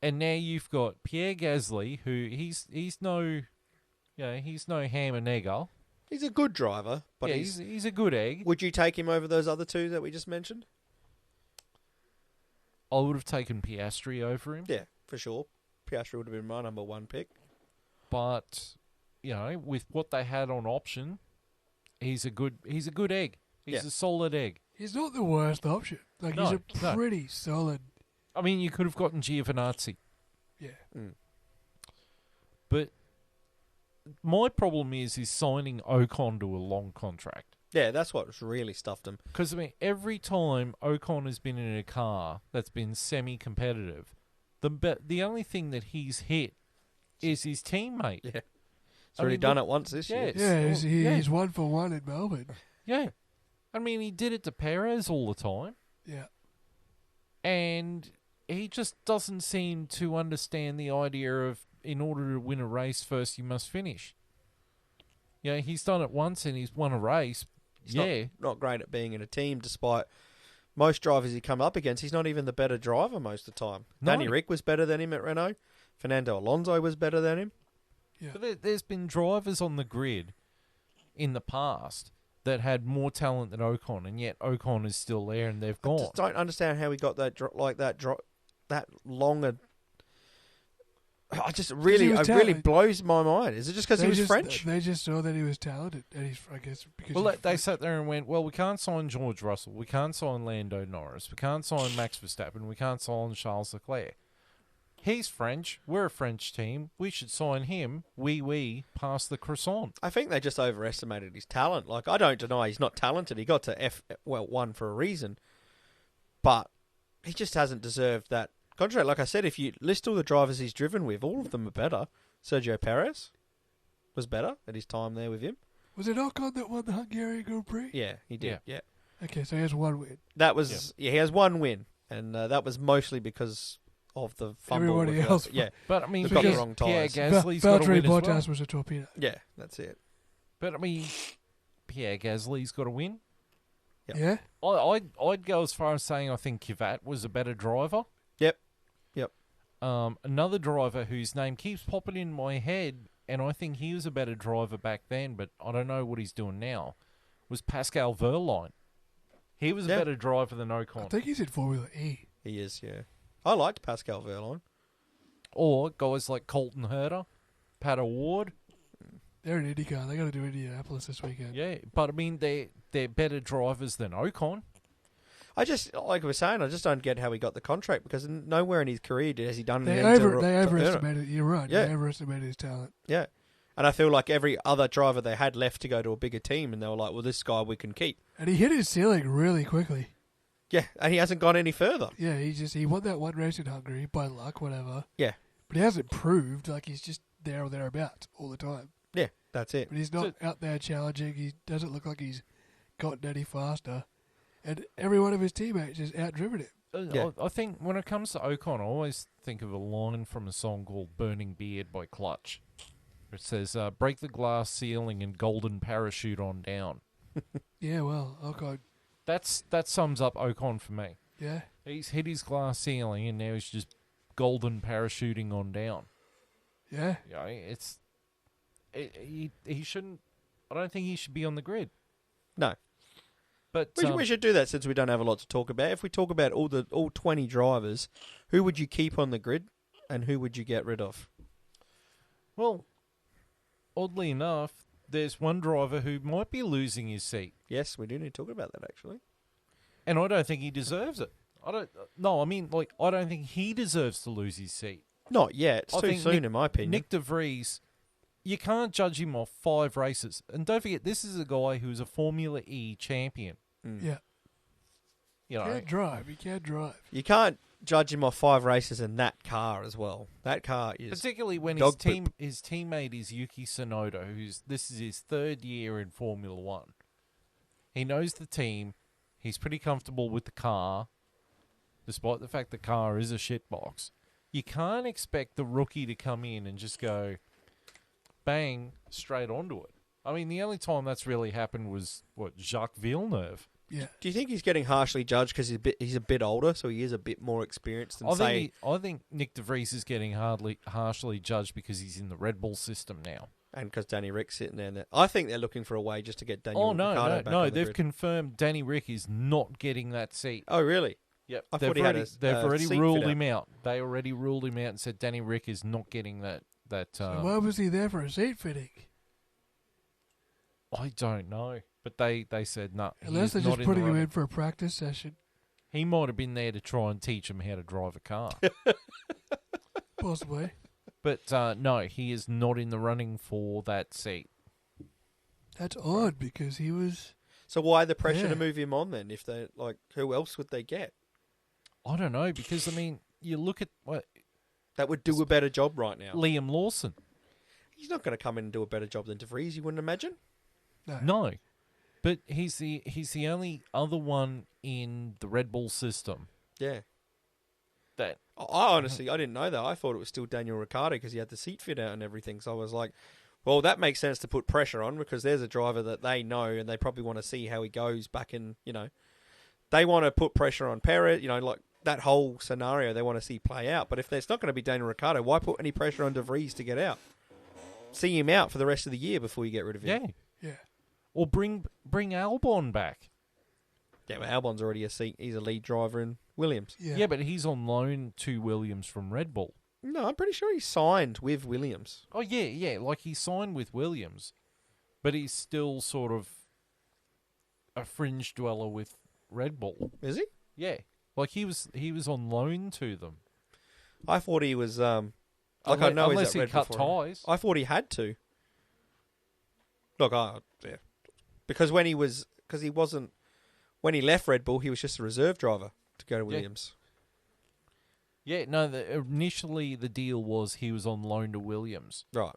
And now you've got Pierre Gasly, who he's no ham and egger.
He's a good driver, but
yeah, he's a good egg.
Would you take him over those other two that we just mentioned?
I would have taken Piastri over him.
Yeah, for sure. Piastri would have been my number one pick.
But, you know, with what they had on option, he's a good egg. He's a solid egg.
He's not the worst option. Like, he's a pretty solid.
I mean, you could have gotten Giovinazzi.
Yeah.
But my problem is signing Ocon to a long contract.
Yeah, that's what's really stuffed him.
Because, I mean, every time Ocon has been in a car that's been semi-competitive, the only thing that he's hit is his teammate.
Yeah. He's already done it once this year.
Yeah, he's 1 for 1 in Melbourne.
Yeah. I mean, he did it to Perez all the time.
Yeah.
And he just doesn't seem to understand the idea of, in order to win a race, first you must finish. Yeah, he's done it once and he's won a race.
He's not great at being in a team, despite most drivers he come up against. He's not even the better driver most of the time.
No.
Danny Rick was better than him at Renault. Fernando Alonso was better than him.
Yeah.
But there's been drivers on the grid in the past that had more talent than Ocon, and yet Ocon is still there and they've
I
gone.
just don't understand how he got that that longer. It really blows my mind. Is it just because he was French?
They just saw that he was talented, and I guess because
Well, they sat there and went, well, we can't sign George Russell, we can't sign Lando Norris, we can't sign Max Verstappen, we can't sign Charles Leclerc. He's French, we're a French team, we should sign him, we pass the croissant.
I think they just overestimated his talent. Like, I don't deny he's not talented. He got to F1 for a reason. But he just hasn't deserved that contract. Like I said, if you list all the drivers he's driven with, all of them are better. Sergio Perez was better at his time there with him.
Was it Ocon that won the Hungarian Grand Prix?
Yeah, he did. Yeah.
Okay, so he has 1 win.
That was he has 1 win, and that was mostly because of the fumble.
Everybody
with
else-
yeah,
But I mean,
They've got the
Pierre,
wrong
Pierre
tyres.
Gasly's got to
Valtteri
win as well.
Bottas was a torpedo.
yeah, that's it.
But I mean, Pierre Gasly's got to win.
Yep.
Yeah?
I'd go as far as saying I think Kvyat was a better driver.
Yep.
Another driver whose name keeps popping in my head, and I think he was a better driver back then, but I don't know what he's doing now, was Pascal Wehrlein. He was a
Yeah.
better driver than
I
Ocon.
think he's in Formula E.
He is, yeah. I liked Pascal Wehrlein.
Or guys like Colton Herter, Pat Award.
They're in IndyCar. They got to do Indianapolis this weekend.
Yeah, but I mean, they're better drivers than Ocon.
I just, like we were saying, I just don't get how he got the contract because nowhere in his career has he done
They
anything to earn it.
overestimated. You're right.
Yeah.
They overestimated his talent.
Yeah. And I feel like every other driver they had left to go to a bigger team, and they were like, well, this guy we can keep.
And he hit his ceiling really quickly.
Yeah, and he hasn't gone any further.
Yeah, he won that one race in Hungary by luck, whatever.
Yeah.
But he hasn't proved like he's just there or thereabouts all the time.
Yeah, that's it.
But he's not out there challenging. He doesn't look like he's gotten any faster. And every one of his teammates has outdriven him.
Yeah.
I think when it comes to Ocon, I always think of a line from a song called Burning Beard by Clutch. It says, break the glass ceiling and golden parachute on down.
Yeah, well, okay.
That sums up Ocon for me.
Yeah.
He's hit his glass ceiling and now he's just golden parachuting on down.
Yeah.
Yeah, he shouldn't. I don't think he should be on the grid.
No.
But
We should do that since we don't have a lot to talk about. If we talk about all 20 drivers, who would you keep on the grid and who would you get rid of?
well, oddly enough, there's one driver who might be losing his seat,
Yes, we do need to talk about that, actually.
and I don't think he deserves it. I don't think he deserves to lose his seat.
Not yet. It's
I
too
think
soon, in my opinion.
Nick de Vries, you can't judge him off 5 races. And don't forget, this is a guy who's a Formula E champion.
Yeah.
You know,
Can't drive. He can't drive.
You can't judge him off 5 races in that car as well. That car is...
particularly when
dog
his teammate is Yuki Tsunoda, this is his 3rd year in Formula 1. He knows the team. He's pretty comfortable with the car, despite the fact the car is a shitbox. You can't expect the rookie to come in and just go, bang, straight onto it. I mean, the only time that's really happened was, Jacques Villeneuve.
Yeah.
Do you think he's getting harshly judged because he's a bit older, so he is a bit more experienced than,
I think Nick de Vries is getting harshly judged because he's in the Red Bull system now.
and because Danny Rick's sitting there. I think they're looking for a way just to get Daniel Ricciardo back on the
they've
grid.
confirmed Danny Rick is not getting that seat.
Oh, really?
Yep,
I thought he had
they've already
seat
ruled
fit
him out. They already ruled him out and said Danny Rick is not getting that.
So why was he there for a seat fitting?
I don't know, but they said no.
Unless they're
not
just putting
the
him
running.
in for a practice session.
He might have been there to try and teach him how to drive a car.
Possibly.
But no, he is not in the running for that seat.
That's odd because he was...
So why the pressure
Yeah.
to move him on then? If they who else would they get
I don't know, because, I mean, you look at
that would do a better job right now?
Liam Lawson.
He's not going to come in and do a better job than De Vries, you wouldn't imagine.
No. But he's the only other one in the Red Bull system
Yeah.
that...
I honestly, I didn't know that. I thought it was still Daniel Ricciardo because he had the seat fit out and everything. So I was like, well, that makes sense to put pressure on because there's a driver that they know and they probably want to see how he goes back in, They want to put pressure on Perez, like that whole scenario they want to see play out. But if there's not going to be Daniel Ricciardo, why put any pressure on De Vries to get out? See him out for the rest of the year before you get rid of him.
Yeah.
Yeah.
Or bring Albon back.
Yeah, well, Albon's already he's a lead driver in Williams.
Yeah.
But he's on loan to Williams from Red Bull.
No, I'm pretty sure he signed with Williams.
Oh, yeah. Like, he signed with Williams, but he's still sort of a fringe dweller with Red Bull.
Is he?
Yeah. Like, he was on loan to them.
I thought he was. I know
unless
he's
he
at Red Bull
cut
for-
ties.
I thought he had to. Look, yeah, because when he left Red Bull, he was just a reserve driver to go to Williams.
Yeah, no, initially the deal was he was on loan to Williams.
Right.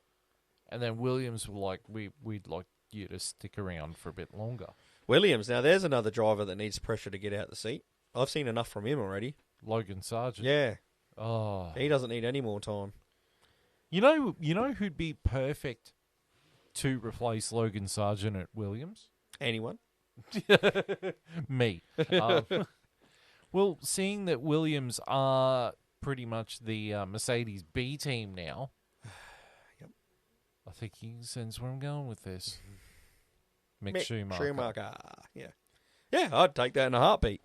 And then Williams were like, we'd like you to stick around for a bit longer.
Williams. Now, there's another driver that needs pressure to get out the seat. I've seen enough from him already.
Logan Sargent.
Yeah.
Oh,
He doesn't need any more time.
you know who'd be perfect to replace Logan Sargent at Williams?
Anyone?
Me. Well, seeing that Williams are pretty much the Mercedes B team now,
Yep.
I think you can sense where I'm going with this. Mick Schumacher.
Schumacher. Yeah. Yeah, I'd take that in a heartbeat.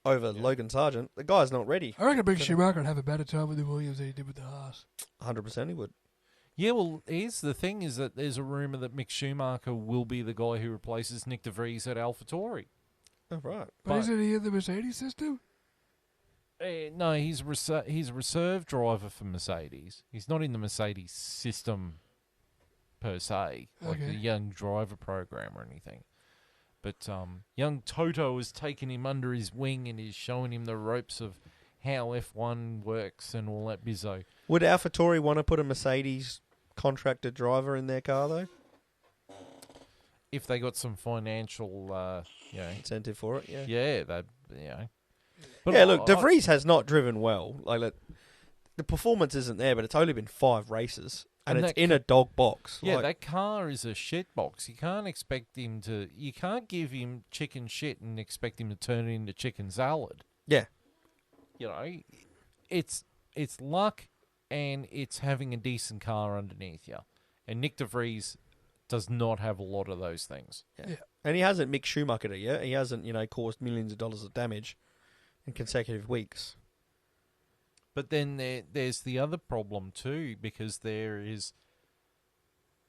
Over Logan Sargent. The guy's not ready.
I reckon Big Schumacher would have a better time with the Williams than he did with the Haas.
100% he would.
Yeah, well, here's the thing is that there's a rumour that Mick Schumacher will be the guy who replaces Nick de Vries at AlphaTauri.
Oh, right.
But isn't he in the Mercedes system?
No, he's a reserve driver for Mercedes. He's not in the Mercedes system per se, like
Okay.
the young driver program or anything. But young Toto has taken him under his wing and is showing him the ropes of how F1 works and all that bizzo.
Would AlphaTauri want to put a Mercedes contracted driver in their car, though?
If they got some financial,
Incentive for it, yeah.
yeah, that, But
Yeah, look, De Vries has not driven well. The performance isn't there, but it's only been 5 races. And it's in a dog box.
Yeah, that car is a shit box. You can't expect him to... You can't give him chicken shit and expect him to turn it into chicken salad.
Yeah.
You know, it's luck and it's having a decent car underneath you. And Nick de Vries does not have a lot of those things.
Yeah.
And he hasn't Mick Schumacher it yet. He hasn't, caused millions of dollars of damage in consecutive weeks.
But then there's the other problem too, because there is,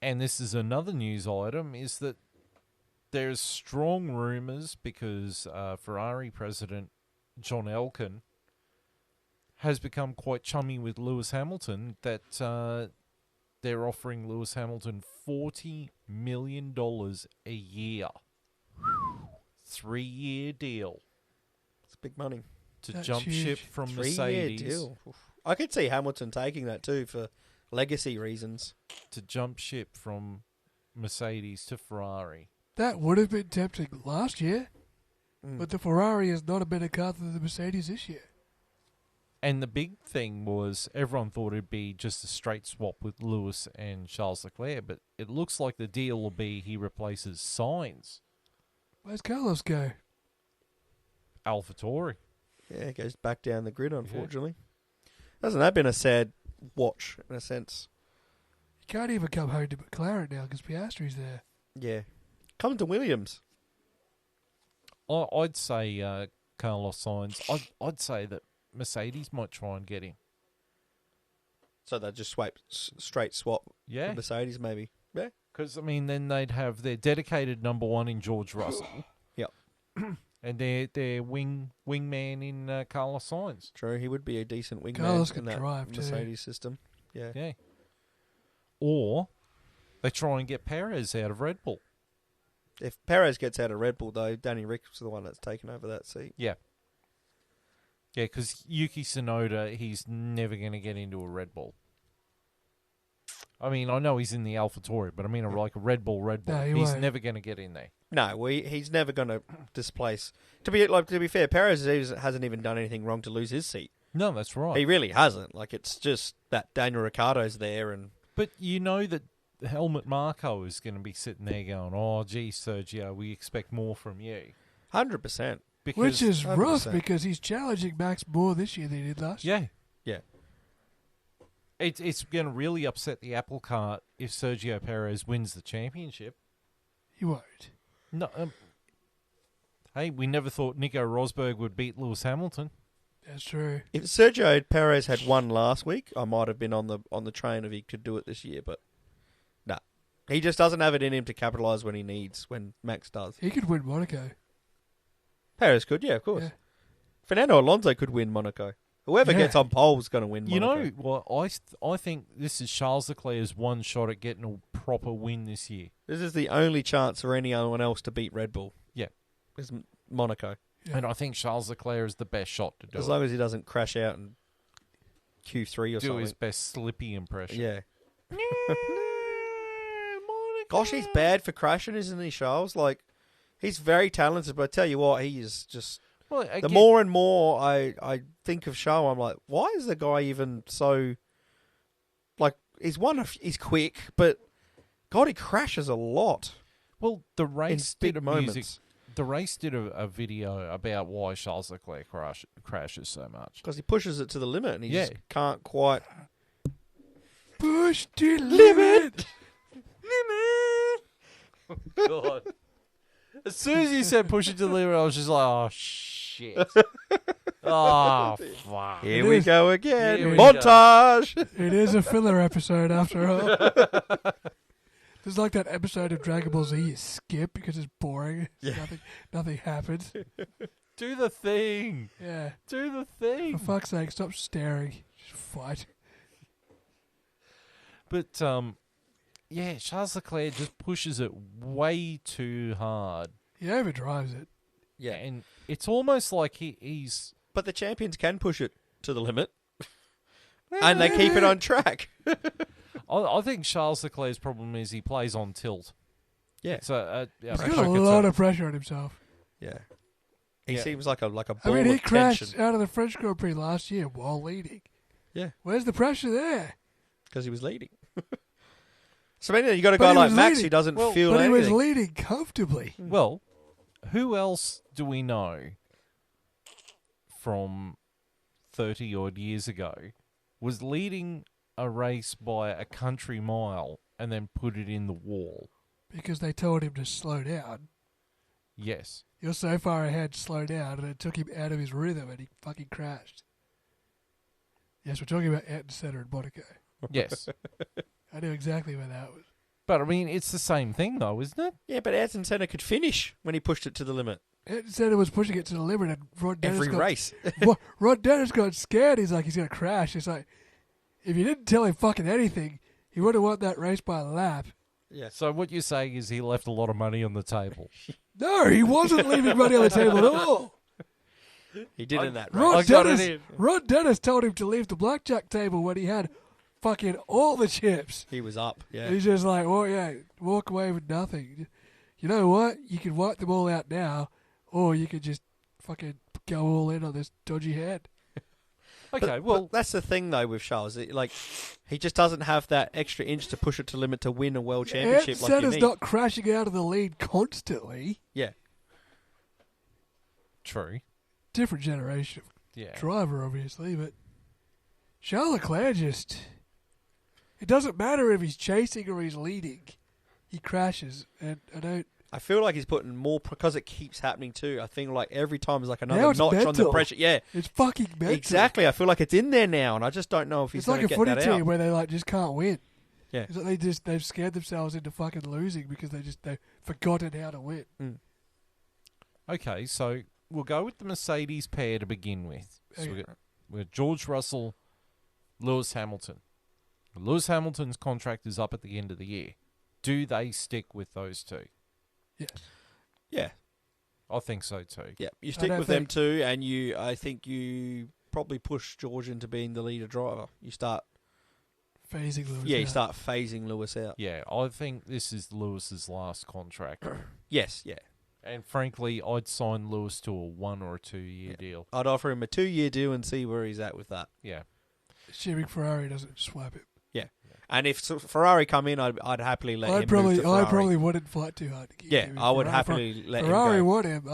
and this is another news item, is that there's strong rumours because Ferrari president John Elkann has become quite chummy with Lewis Hamilton that they're offering Lewis Hamilton $40 million a year. 3-year deal.
It's big money.
To
That's
jump
huge.
ship from
3-year
Mercedes.
deal. Oof. I could see Hamilton taking that too for legacy reasons.
To jump ship from Mercedes to Ferrari.
That would have been tempting last year,
Mm.
but the Ferrari is not a better car than the Mercedes this year.
And the big thing was everyone thought it'd be just a straight swap with Lewis and Charles Leclerc, but it looks like the deal will be he replaces Sainz,
Where's Carlos go?
AlphaTauri.
Yeah, it goes back down the grid, unfortunately. Hasn't that been a sad watch, in a sense?
He can't even come home to McLaren now because Piastri's there.
Yeah. Come to Williams.
I'd say Carlos Sainz. I'd say that Mercedes might try and get him.
So they'll just straight swap
Yeah,
with Mercedes, maybe. Yeah.
because then they'd have their dedicated number one in George Russell.
Yep.
And their wingman in Carlos Sainz.
True, he would be a decent wingman
Carlos
in
can
that
drive too.
Mercedes system. Yeah.
Yeah. Or they try and get Perez out of Red Bull.
If Perez gets out of Red Bull, though, Danny Rick's the one that's taken over that seat.
Yeah. Yeah, because Yuki Tsunoda, he's never going to get into a Red Bull. I mean, I know he's in the AlphaTauri, but I mean, like a Red Bull.
No, he
he's
won't.
never going to get in there.
No, he's never going to displace. To be fair, Perez hasn't even done anything wrong to lose his seat.
No, that's right.
He really hasn't. It's just that Daniel Ricciardo's there, and
But you know that Helmut Marko is going to be sitting there going, "Oh, gee, Sergio, we expect more from you."
100%.
Because,
Which is rough
100%.
because he's challenging Max more this year than he did last year.
yeah,
Yeah.
it's going to really upset the apple cart if Sergio Perez wins the championship.
He won't.
No, hey, we never thought Nico Rosberg would beat Lewis Hamilton.
That's true.
If Sergio Perez had won last week, I might have been on the train if he could do it this year, but no. He just doesn't have it in him to capitalise when he needs, when Max does.
He could win Monaco.
Perez could, yeah, of course.
Yeah.
Fernando Alonso could win Monaco. Whoever
Yeah.
gets on pole is going to win
You
Monaco.
know, well, I think this is Charles Leclerc's one shot at getting a proper win this year.
This is the only chance for anyone else to beat Red Bull.
Yeah.
Is Monaco.
Yeah.
And I think Charles Leclerc is the best shot to do
As
it.
long as he doesn't crash out in Q3 or
Do
something.
his best Slippy impression.
Yeah. Gosh, he's bad for crashing, isn't he, Charles? He's very talented, but I tell you what, he is just...
Well,
The
again,
more and more I think of Charles, I'm like, why is the guy even so... Like, he's quick, but God, he crashes a lot
well, the
in
race
big
did a
moments.
The race did a video about why Charles Leclerc crashes so much.
Because he pushes it to the limit and he
Yeah.
just can't quite...
Push the limit.
God. As soon as you said push it to the limit, I was just like, oh, shit. Oh, fuck.
Here
It
we
is.
go again.
Here we
Montage!
It is a filler episode after all. There's like that episode of Dragon Ball Z you skip because it's boring.
Yeah.
Nothing happens.
Do the thing.
Yeah.
Do the
For
thing.
fuck's sake, stop staring. Just fight.
But, yeah, Charles Leclerc just pushes it way too hard.
He overdrives it.
Yeah.
And it's almost like he's...
But the champions can push it to the limit. And they keep it on track.
I think Charles Leclerc's problem is he plays on tilt.
Yeah.
So,
He's got a lot of pressure on himself.
Yeah. He
Yeah.
seems like a ball
I mean, he
of
crashed
tension.
out of the French Grand Prix last year while leading.
Yeah.
Where's the pressure there?
Because he was leading. So, I mean, you got a
But
guy
he
like
was
Max
leading.
who doesn't
Well,
feel
But he was
anything.
leading comfortably.
Well, who else do we know from 30-odd years ago was leading a race by a country mile and then put it in the wall?
Because they told him to slow down.
Yes.
You're so far ahead, slow down, and it took him out of his rhythm and he fucking crashed. Yes, we're talking about Ayrton Senna and Monaco.
Yes.
I knew exactly where that was.
But, I mean, it's the same thing, though, isn't it?
Yeah, but Ayrton Senna could finish when he pushed it to the limit.
Ayrton Senna was pushing it to the limit and Rod Dennis
Every
got,
race.
Rod Dennis got scared. He's like, he's going to crash. It's like, if you didn't tell him fucking anything, he would have won that race by a lap.
Yeah.
So what you're saying is he left a lot of money on the table.
No, he wasn't leaving money on the table at all.
He did in that race.
Rod
I got it
Dennis,
in.
Rod Dennis told him to leave the blackjack table when he had fucking all the chips.
He was up. Yeah.
He's just like, well, yeah, walk away with nothing. You know what? You can wipe them all out now, or you could just fucking go all in on this dodgy hand.
Okay,
But that's the thing though with Charles. Like, he just doesn't have that extra inch to push it to limit to win a world championship like you
Senna's
need.
not crashing out of the lead constantly.
Yeah.
true.
Different generation of
Yeah.
driver, obviously, but Charles Leclerc just... It doesn't matter if he's chasing or he's leading. He crashes, and I don't...
I feel like he's putting more because it keeps happening too. I think like every time is like
Now
another
it's
notch on the
mental.
pressure. Yeah,
It's fucking mental.
exactly. I feel like it's in there now, and I just don't know if he's
It's like
going
a
to get
footy
that
team
out.
where they like just can't win.
Yeah.
It's like they've scared themselves into fucking losing because they've forgotten how to win.
Mm.
Okay, so we'll go with the Mercedes pair to begin with. So
Okay.
we've got George Russell, Lewis Hamilton. Lewis Hamilton's contract is up at the end of the year. Do they stick with those two?
Yes.
Yeah,
I think so too.
yeah. You stick
don't
with them
think-
too, and I think you probably push George into being the leader driver. You start,
Phasing Lewis.
you
out.
start phasing Lewis out.
Yeah, I think this is Lewis's last contract.
Yes, yeah.
And frankly, I'd sign Lewis to a 1 or a 2 year deal.
I'd offer him a 2-year deal and see where he's at with that.
Yeah.
Assuming Ferrari doesn't swap it.
And if Ferrari come in, I'd happily let him
I
move to Ferrari.
probably wouldn't fight too hard to keep
Yeah,
him.
I would
Ferrari-
happily let
Ferrari
him go.
want him.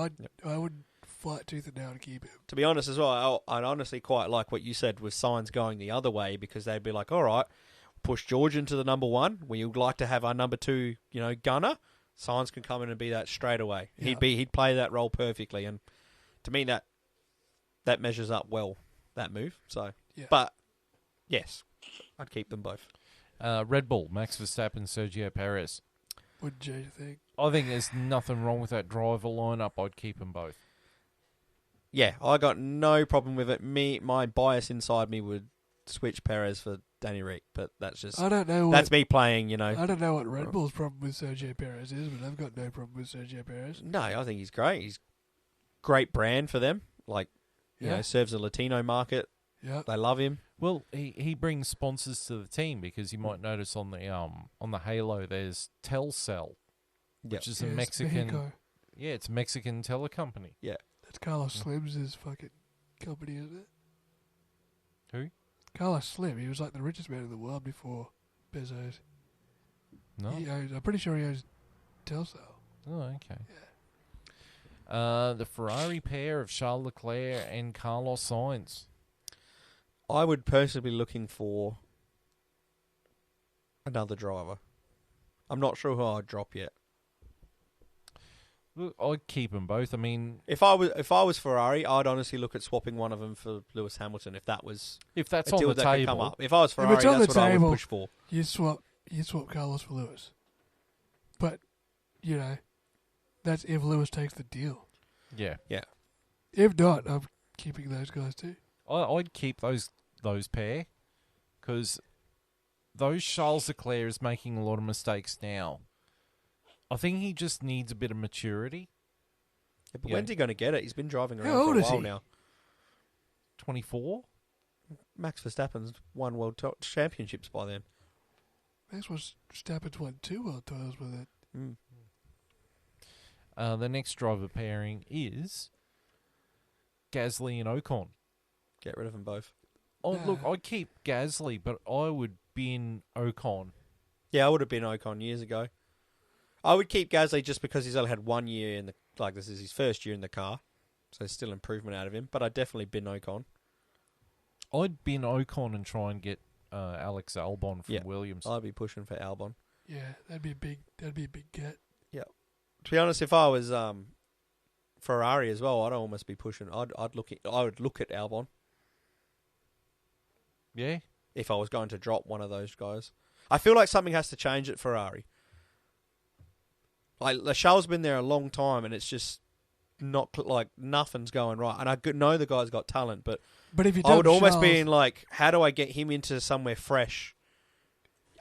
I would fight tooth and nail to keep him.
To be honest as well, I'd honestly quite like what you said with Sainz going the other way, because they'd be like, all right, push George into the number 1. We'd like to have our number 2, gunner. Sainz can come in and be that straight away.
Yeah.
He'd play that role perfectly, and to me that measures up well, that move. So,
Yeah.
but yes, I'd keep them both.
Red Bull, Max Verstappen, Sergio Perez.
Wouldn't change a thing.
I think there's nothing wrong with that driver lineup. I'd keep them both.
Yeah, I got no problem with it. My bias inside me would switch Perez for Danny Rick, but that's just
I don't know.
that's me playing.
I don't know what Red Bull's problem with Sergio Perez is, but I've got no problem with Sergio Perez.
No, I think he's great. He's great brand for them. Like,
Yeah.
serves the Latino market.
Yeah.
They love him.
Well, he brings sponsors to the team because you might notice on the Halo there's Telcel, which is a
Yes,
Mexican.
Mexico.
Yeah, it's a Mexican telecompany.
Yeah.
That's Carlos Slim's fucking company, isn't it?
Who?
Carlos Slim. He was like the richest man in the world before Bezos.
No.
I'm pretty sure he owns Telcel.
Oh, okay. The Ferrari pair of Charles Leclerc and Carlos Sainz.
I would personally be looking for another driver. I'm not sure who I'd drop yet.
Look, I'd keep them both. I mean,
If I was Ferrari, I'd honestly look at swapping one of them for Lewis Hamilton if that's
if
a
on
deal
the
that could come
table,
up. If I was Ferrari,
it's on
that's
the
what I
table,
would push for.
You swap Carlos for Lewis. But, that's if Lewis takes the deal.
yeah,
If not, I'm keeping those guys too.
I'd keep those pair because those Charles Leclerc is making a lot of mistakes now. I think he just needs a bit of maturity.
Yeah, but when's he going to get it? He's been driving
How
around
old
for a
is
while
he?
now.
24?
Max Verstappen's won world championships by then.
Max Verstappen's won 2 world titles with it.
Mm.
The next driver pairing is Gasly and Ocon.
Get rid of them both.
Oh,
Nah.
look, I'd keep Gasly, but I would bin Ocon.
Yeah, I would have been Ocon years ago. I would keep Gasly just because he's only had 1 year in the this is his first year in the car, so there's still improvement out of him. But I'd definitely bin Ocon.
I'd bin Ocon and try and get Alex Albon from
Yeah.
Williams.
I'd be pushing for Albon.
Yeah, that'd be a big get.
To be honest, if I was Ferrari as well, I'd almost be pushing. I would look at Albon
Yeah?
if I was going to drop one of those guys. I feel like something has to change at Ferrari. Like Charles been there a long time, and it's just not nothing's going right. And I know the guy's got talent, but
But if you
I would almost
Charles,
be in how do I get him into somewhere fresh?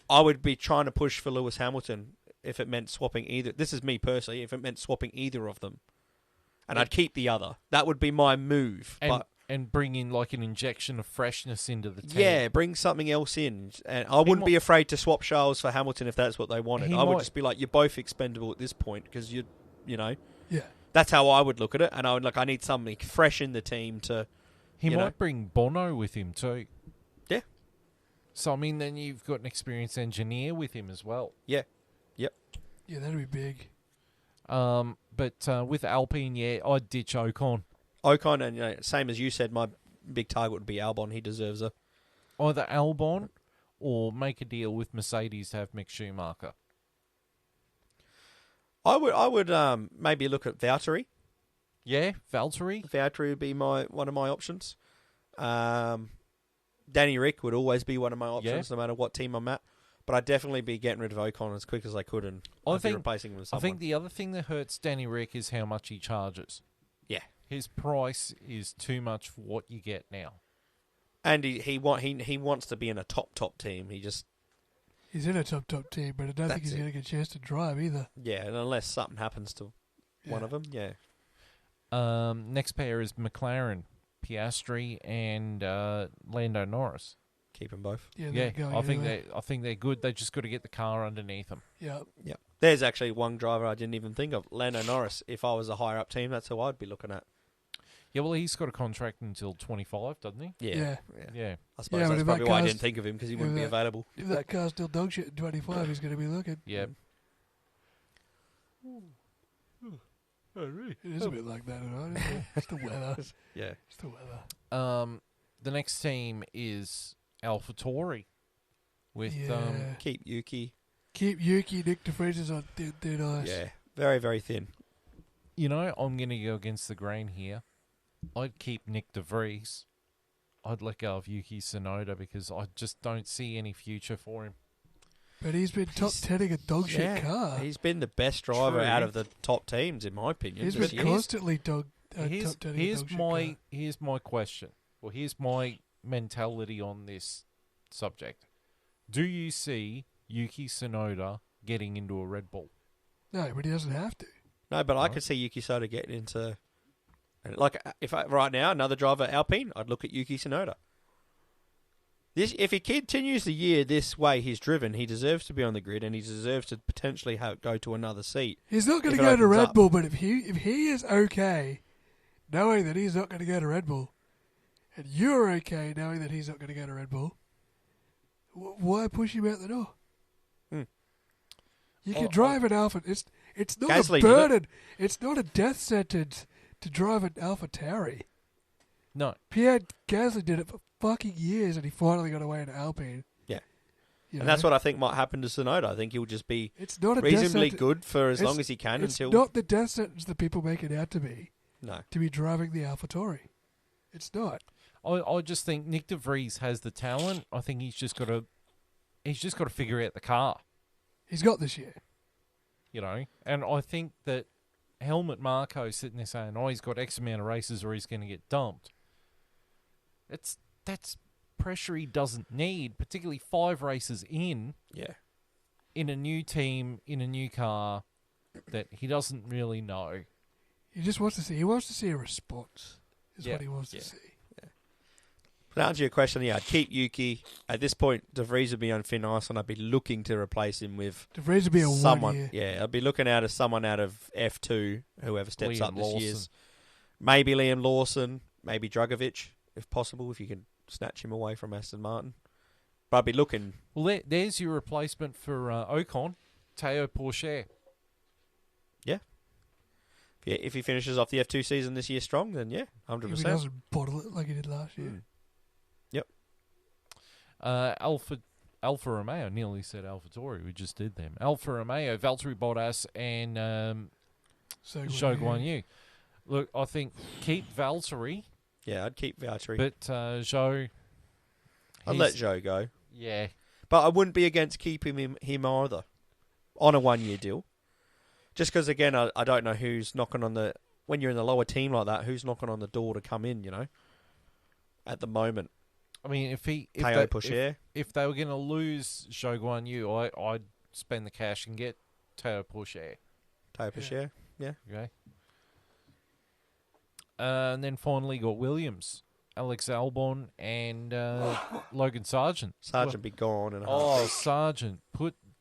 I would be trying to push for Lewis Hamilton if it meant swapping either. This is me personally. If it meant swapping either of them, and I'd keep the other. That would be my move.
And bring in an injection of freshness into the team.
Yeah, bring something else in. And I wouldn't be afraid to swap Charles for Hamilton if that's what they wanted. I would just be like, you're both expendable at this point because you know.
Yeah.
That's how I would look at it. And I would I need something fresh in the team to.
He might bring Bono with him too.
Yeah.
So, I mean, then you've got an experienced engineer with him as well.
Yeah. Yep.
Yeah, that'd be big.
But with Alpine, I'd ditch Ocon.
Ocon, and same as you said, my big target would be Albon. He deserves a.
Either Albon or make a deal with Mercedes to have Mick Schumacher.
I would maybe look at Valtteri.
Yeah, Valtteri.
Valtteri would be one of my options. Danny Rick would always be one of my options, no matter what team I'm at. But I'd definitely be getting rid of Ocon as quick as I could, and I'd be replacing him with someone.
I think the other thing that hurts Danny Rick is how much he charges.
Yeah.
His price is too much for what you get now.
And he wants to be in a top team.
He's in a top team, but I don't think he's going to get a chance to drive either.
Yeah, and unless something happens to one of them, yeah.
Next pair is McLaren, Piastri, and Lando Norris.
Keep them both.
Yeah,
I think they're good. They just got to get the car underneath them.
Yeah.
Yeah. There's actually one driver I didn't even think of, Lando Norris. If I was a higher up team, that's who I'd be looking at.
Yeah, well, he's got a contract until 25, doesn't he?
Yeah.
I suppose that's probably why I didn't think of him, because he wouldn't be
that-
available.
If that car's still dog shit in 25, he's going to be looking.
Yeah.
It is a bit like that, isn't it? It's the weather.
Yeah.
It's the weather.
The next team is AlphaTauri with
Keep Yuki.
Keep Yuki. Nick DeFries is on thin ice.
Yeah. Very, very thin.
I'm going to go against the grain here. I'd keep Nick DeVries. I'd let go of Yuki Tsunoda because I just don't see any future for him.
But he's been top 10ing a dog shit car.
He's been the best driver
True.
out of the top teams, in my opinion.
He's
this
been
year.
constantly top 10ing a dog shit car.
Here's my question. Well, here's my mentality on this subject. Do you see Yuki Tsunoda getting into a Red Bull?
No, but he doesn't have to.
No, but I could see Yuki Tsunoda getting into... right now, another driver, Alpine, I'd look at Yuki Tsunoda. If he continues the year this way he's driven, he deserves to be on the grid, and he deserves to potentially go to another seat.
He's not going to go to Red Bull, but if he is okay knowing that he's not going to go to Red Bull, and you're okay knowing that he's not going to go to Red Bull, why push him out the door? You can drive an Alpha. It's not
Gasly
a burden. It's not a death sentence to drive an Alpha Tauri.
No.
Pierre Gasly did it for fucking years, and he finally got away in Alpine.
Yeah.
You
And
know?
that's what I think might happen to Tsunoda. I think he'll just be
It's not a
reasonably
death
good for as long as he can
It's
until...
not the death sentence that people make it out to be.
No.
To be driving the AlphaTauri. It's not.
I just think Nick De Vries has the talent. I think he's just got to figure out the car,
He's got this year.
you know. And I think that Helmut Marko sitting there saying, "Oh, he's got X amount of races, or he's going to get dumped." That's pressure he doesn't need, particularly 5 races in a new team, in a new car that he doesn't really know.
He just wants to see. He wants to see a response. Is what he wants to see.
To answer your question, I'd keep Yuki. At this point, De Vries would be on thin ice, and I'd be looking to replace him with
De Vries would be a
someone.
1 year.
Yeah, I'd be looking out as someone out of F2, whoever steps
Liam
up this
Lawson.
year. Maybe Liam Lawson, maybe Drugovich, if possible, if you can snatch him away from Aston Martin. But I'd be looking...
Well, there's your replacement for Ocon, Teo Pourchaire.
Yeah, if he finishes off the F2 season this year strong, then 100%.
If he doesn't bottle it like he did last year.
Yep.
Alfa Romeo, nearly said AlphaTauri, we just did them. Alfa Romeo, Valtteri Bottas and Zhou Guanyu. Look, I think keep Valtteri,
Yeah, I'd keep Valtteri.
but Zhou...
I'd let Zhou go.
Yeah.
But I wouldn't be against keeping him either on a 1 year deal. Just because, again, I don't know who's knocking on the... When you're in the lower team like that, who's knocking on the door to come in, at the moment.
I mean, if
Teo
they were going to lose Zhou Guanyu, I'd spend the cash and get Teo Pourchaire.
Teo Pourchaire, yeah.
Okay. And then finally got Williams, Alex Albon, and Logan Sargent.
Sargent be gone in a
Oh,
heartbeat.
Sargent,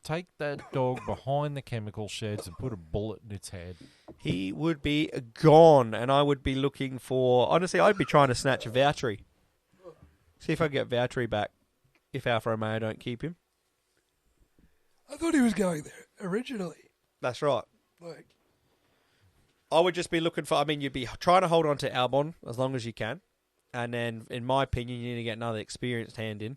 take that dog behind the chemical sheds and put a bullet in its head.
He would be gone, and I would be looking for... Honestly, I'd be trying to snatch Valtteri. See if I can get Valtteri back if Alfa Romeo don't keep him.
I thought he was going there originally.
That's right.
Like,
I would just be looking for... I mean, you'd be trying to hold on to Albon as long as you can. And then, in my opinion, you need to get another experienced hand in.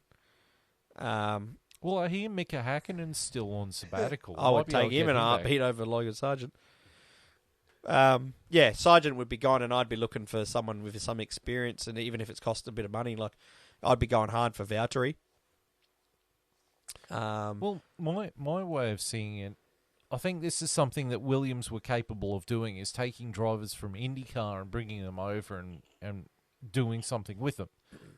Well, I hear Mika Hakkinen's still on sabbatical.
I would take him in a heartbeat over Logan Sargent. Sargent would be gone, and I'd be looking for someone with some experience, and even if it's cost a bit of money, like I'd be going hard for Valtteri.
Well, my way of seeing it, I think this is something that Williams were capable of doing, is taking drivers from IndyCar and bringing them over and doing something with them,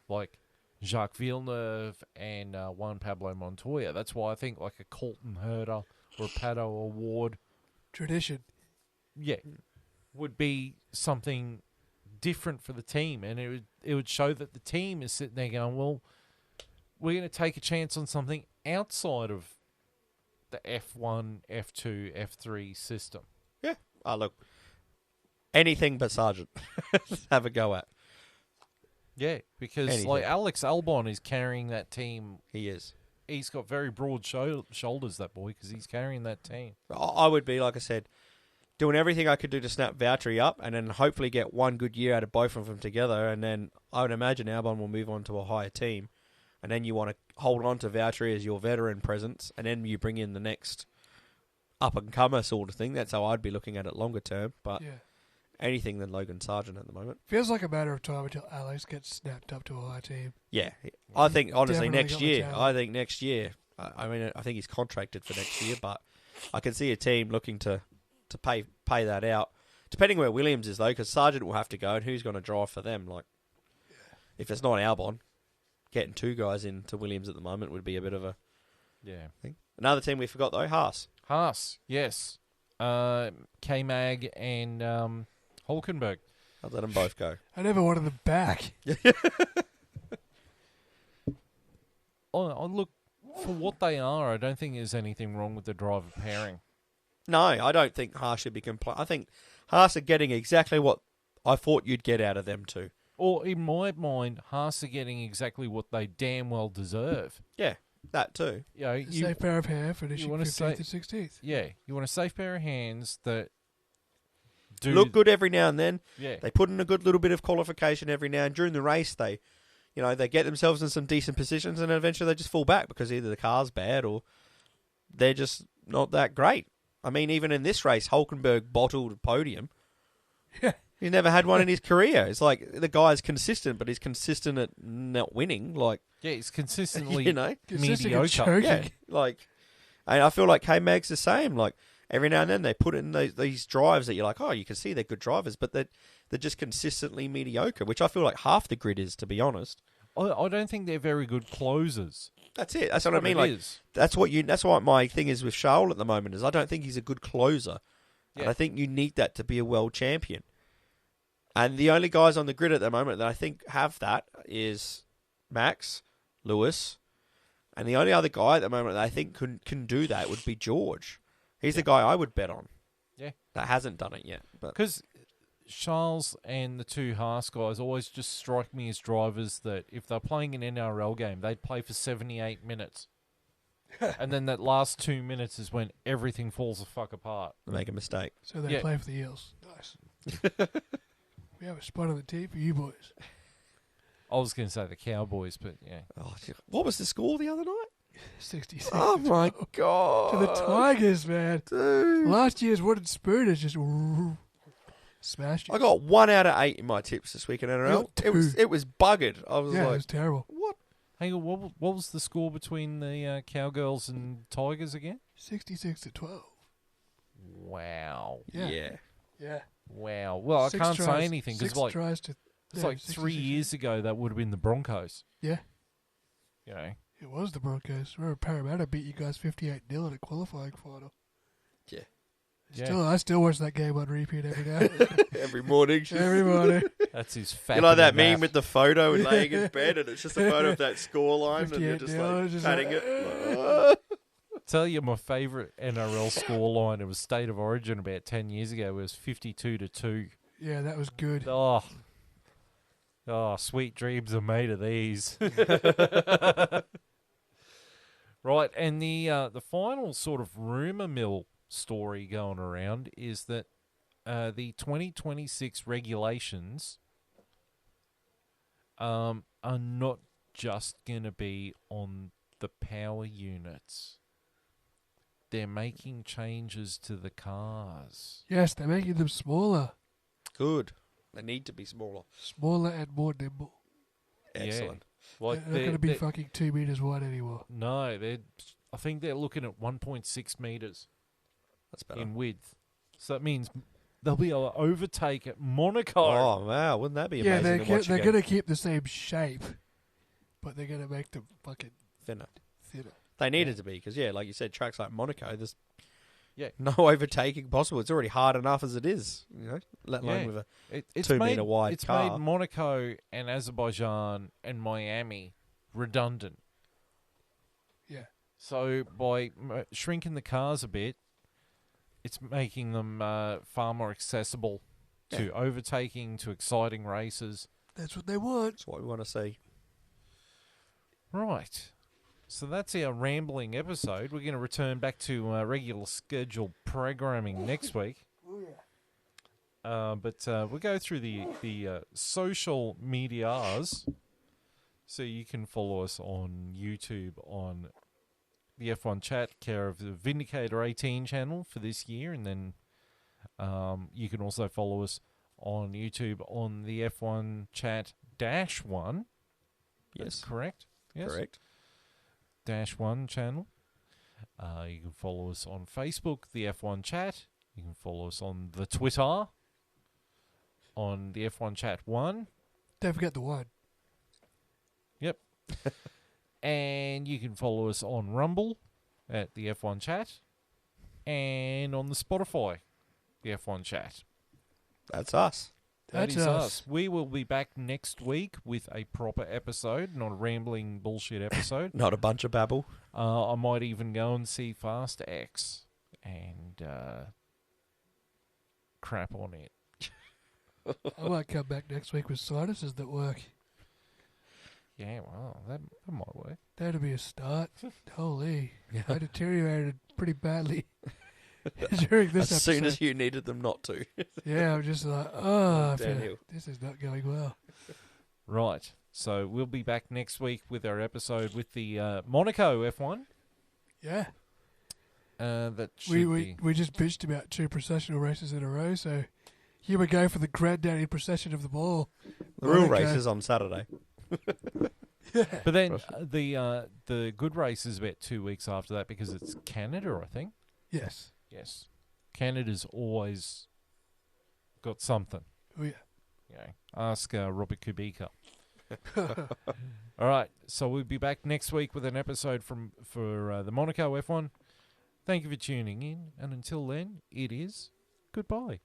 like Jacques Villeneuve and Juan Pablo Montoya. That's why I think like a Colton Herter or a Pato Award
tradition.
Would be something different for the team, and it would show that the team is sitting there going, well, we're going to take a chance on something outside of the F1, F2, F3 system.
Yeah. Oh, look. Anything but Sargent. Have a go at.
Yeah, because
Anything.
like Alex Albon is carrying that team.
He is.
He's got very broad shoulders, that boy, because he's carrying that team.
I would be, like I said, doing everything I could do to snap Valtteri up and then hopefully get one good year out of both of them together. And then I would imagine Albon will move on to a higher team. And then you want to hold on to Valtteri as your veteran presence. And then you bring in the next up-and-comer sort of thing. That's how I'd be looking at it longer term. But anything than Logan Sargent at the moment.
Feels like a matter of time until Alex gets snapped up to a high team.
Yeah. I think, honestly,
Definitely
next
got the
year.
talent.
I think next year. I think he's contracted for next year. But I can see a team looking to pay that out. Depending where Williams is, though, because Sargent will have to go, and who's going to drive for them? Like, if it's not Albon, getting 2 guys into Williams at the moment would be a bit of a thing. Another team we forgot, though, Haas.
Haas, yes. K-Mag and Hulkenberg.
I'd let them both go.
I never wanted them back.
Look, for what they are, I don't think there's anything wrong with the driver pairing.
No, I don't think Haas should be complaining. I think Haas are getting exactly what I thought you'd get out of them too.
Or in my mind, Haas are getting exactly what they damn well deserve.
Yeah, that too.
You know,
A safe pair of hands,
you
finishing
wanna
15th and 16th.
Yeah, you want a safe pair of hands that do
Look good every now and then.
Yeah,
They put in a good little bit of qualification every now and during the race. They get themselves in some decent positions, and then eventually they just fall back because either the car's bad or they're just not that great. I mean, even in this race, Hulkenberg bottled podium.
Yeah.
He's never had one in his career. It's like the guy's consistent, but he's consistent at not winning. Like,
yeah, it's consistently
Consistent and
mediocre.
choking.
yeah, like, and I feel like K-Mag's the same. Like, every now and then they put in these drives that you're like, oh, you can see they're good drivers, but they're just consistently mediocre, which I feel like half the grid is, to be honest.
I don't think they're very good closers.
That's it. That's what I mean.
it
Like,
is.
that's what my thing is with Charles at the moment is I don't think he's a good closer, and
Yeah.
I think you need that to be a world champion. And the only guys on the grid at the moment that I think have that is Max, Lewis, and the only other guy at the moment that I think can do that would be George. He's the guy I would bet on.
Yeah.
That hasn't done it yet. But
Because Charles and the two Haas guys always just strike me as drivers that if they're playing an NRL game, they'd play for 78 minutes. And then that last 2 minutes is when everything falls the fuck apart.
they make a mistake.
So they
Yeah.
play for the Eels. Nice. We have a spot on the tee for you boys.
I was going to say the Cowboys, but yeah.
Oh, what was the score the other night?
66.
Oh my god!
To the Tigers, man.
Dude.
Last year's wooden spoon is just smashed you.
I got 1 out of 8 in my tips this week in
You
NRL.
got
It was buggered. I was
Yeah, it
like,
was terrible.
what?
Hang on, what was the score between the Cowgirls and Tigers again?
66 to 12.
Wow.
Yeah. Yeah.
Wow. Well,
Six
I can't
tries-
say anything because
six
like
tries to,
it's
yeah,
like
66.
3 years ago that would have been the Broncos.
Yeah,
You know.
it was the Broncos. Remember Parramatta beat you guys 58-0 in a qualifying final.
Yeah.
Yeah.
I still watch that game on repeat every day.
Every morning.
every morning.
That's his fat.
You know that
little
meme
nap.
with the photo and laying in bed, and it's just a photo of that scoreline, and you're just
58-0,
like
just
patting
like,
it.
Tell you my favourite NRL scoreline. It was State of Origin about 10 years ago. It was 52-2.
Yeah, that was good.
Oh, sweet dreams are made of these. Right, and the final sort of rumour mill story going around is that the 2026 regulations are not just going to be on the power units. They're making changes to the cars.
Yes, they're making them smaller.
Good. They need to be smaller.
Smaller and more nimble.
Excellent.
Like
They're not going to be fucking 2 meters wide anymore.
No, I think they're looking at 1.6 meters
That's better.
in width. So that means they'll be able to overtake at Monaco.
Oh wow, wouldn't that be
Yeah,
amazing? to watch
they're
again?
going to keep the same shape, but they're going to make them fucking
Thinner.
thinner.
They needed to be because like you said, tracks like Monaco, there's
Yeah.
no overtaking possible. It's already hard enough as it is, let alone
Yeah.
with a
It's
2
made,
meter wide
It's
car.
made Monaco and Azerbaijan and Miami redundant.
Yeah.
So by shrinking the cars a bit, it's making them far more accessible to overtaking, to exciting races.
That's what they want.
That's what we want to see.
Right. So that's our rambling episode. We're going to return back to regular scheduled programming next week. But we'll go through the social medias. So you can follow us on YouTube on the F1 Chat, care of the Vindicator 18 channel for this year. And then you can also follow us on YouTube on the F1 Chat -1. That's
Yes.
correct? Yes.
Correct.
-1 channel. You can follow us on Facebook, the F1 Chat. You can follow us on the Twitter, on the F1 Chat 1.
Don't forget the one.
Yep. And you can follow us on Rumble at the F1 Chat, and on the Spotify, the F1 Chat.
That's us.
That
That's
is
us.
us. We will be back next week with a proper episode, not a rambling bullshit episode.
Not a bunch of babble.
I might even go and see Fast X and crap on it.
I might come back next week with sinuses that work.
Yeah, well, that might work.
That'd be a start. Holy. I deteriorated pretty badly during this
As
episode.
soon as you needed them not to.
Yeah, I'm just like, oh,
Downhill.
this is not going well.
Right. So we'll be back next week with our episode with the Monaco F1.
Yeah.
That should be...
We just bitched about 2 processional races in a row, so here we go for the granddaddy procession of the ball.
The real
Monaco.
race is on Saturday.
But then the good race is about 2 weeks after that because it's Canada, I think.
Yes.
Yes. Canada's always got something.
Oh, yeah.
Yeah. Ask Robert Kubica. All right. So we'll be back next week with an episode for the Monaco F1. Thank you for tuning in. And until then, it is goodbye.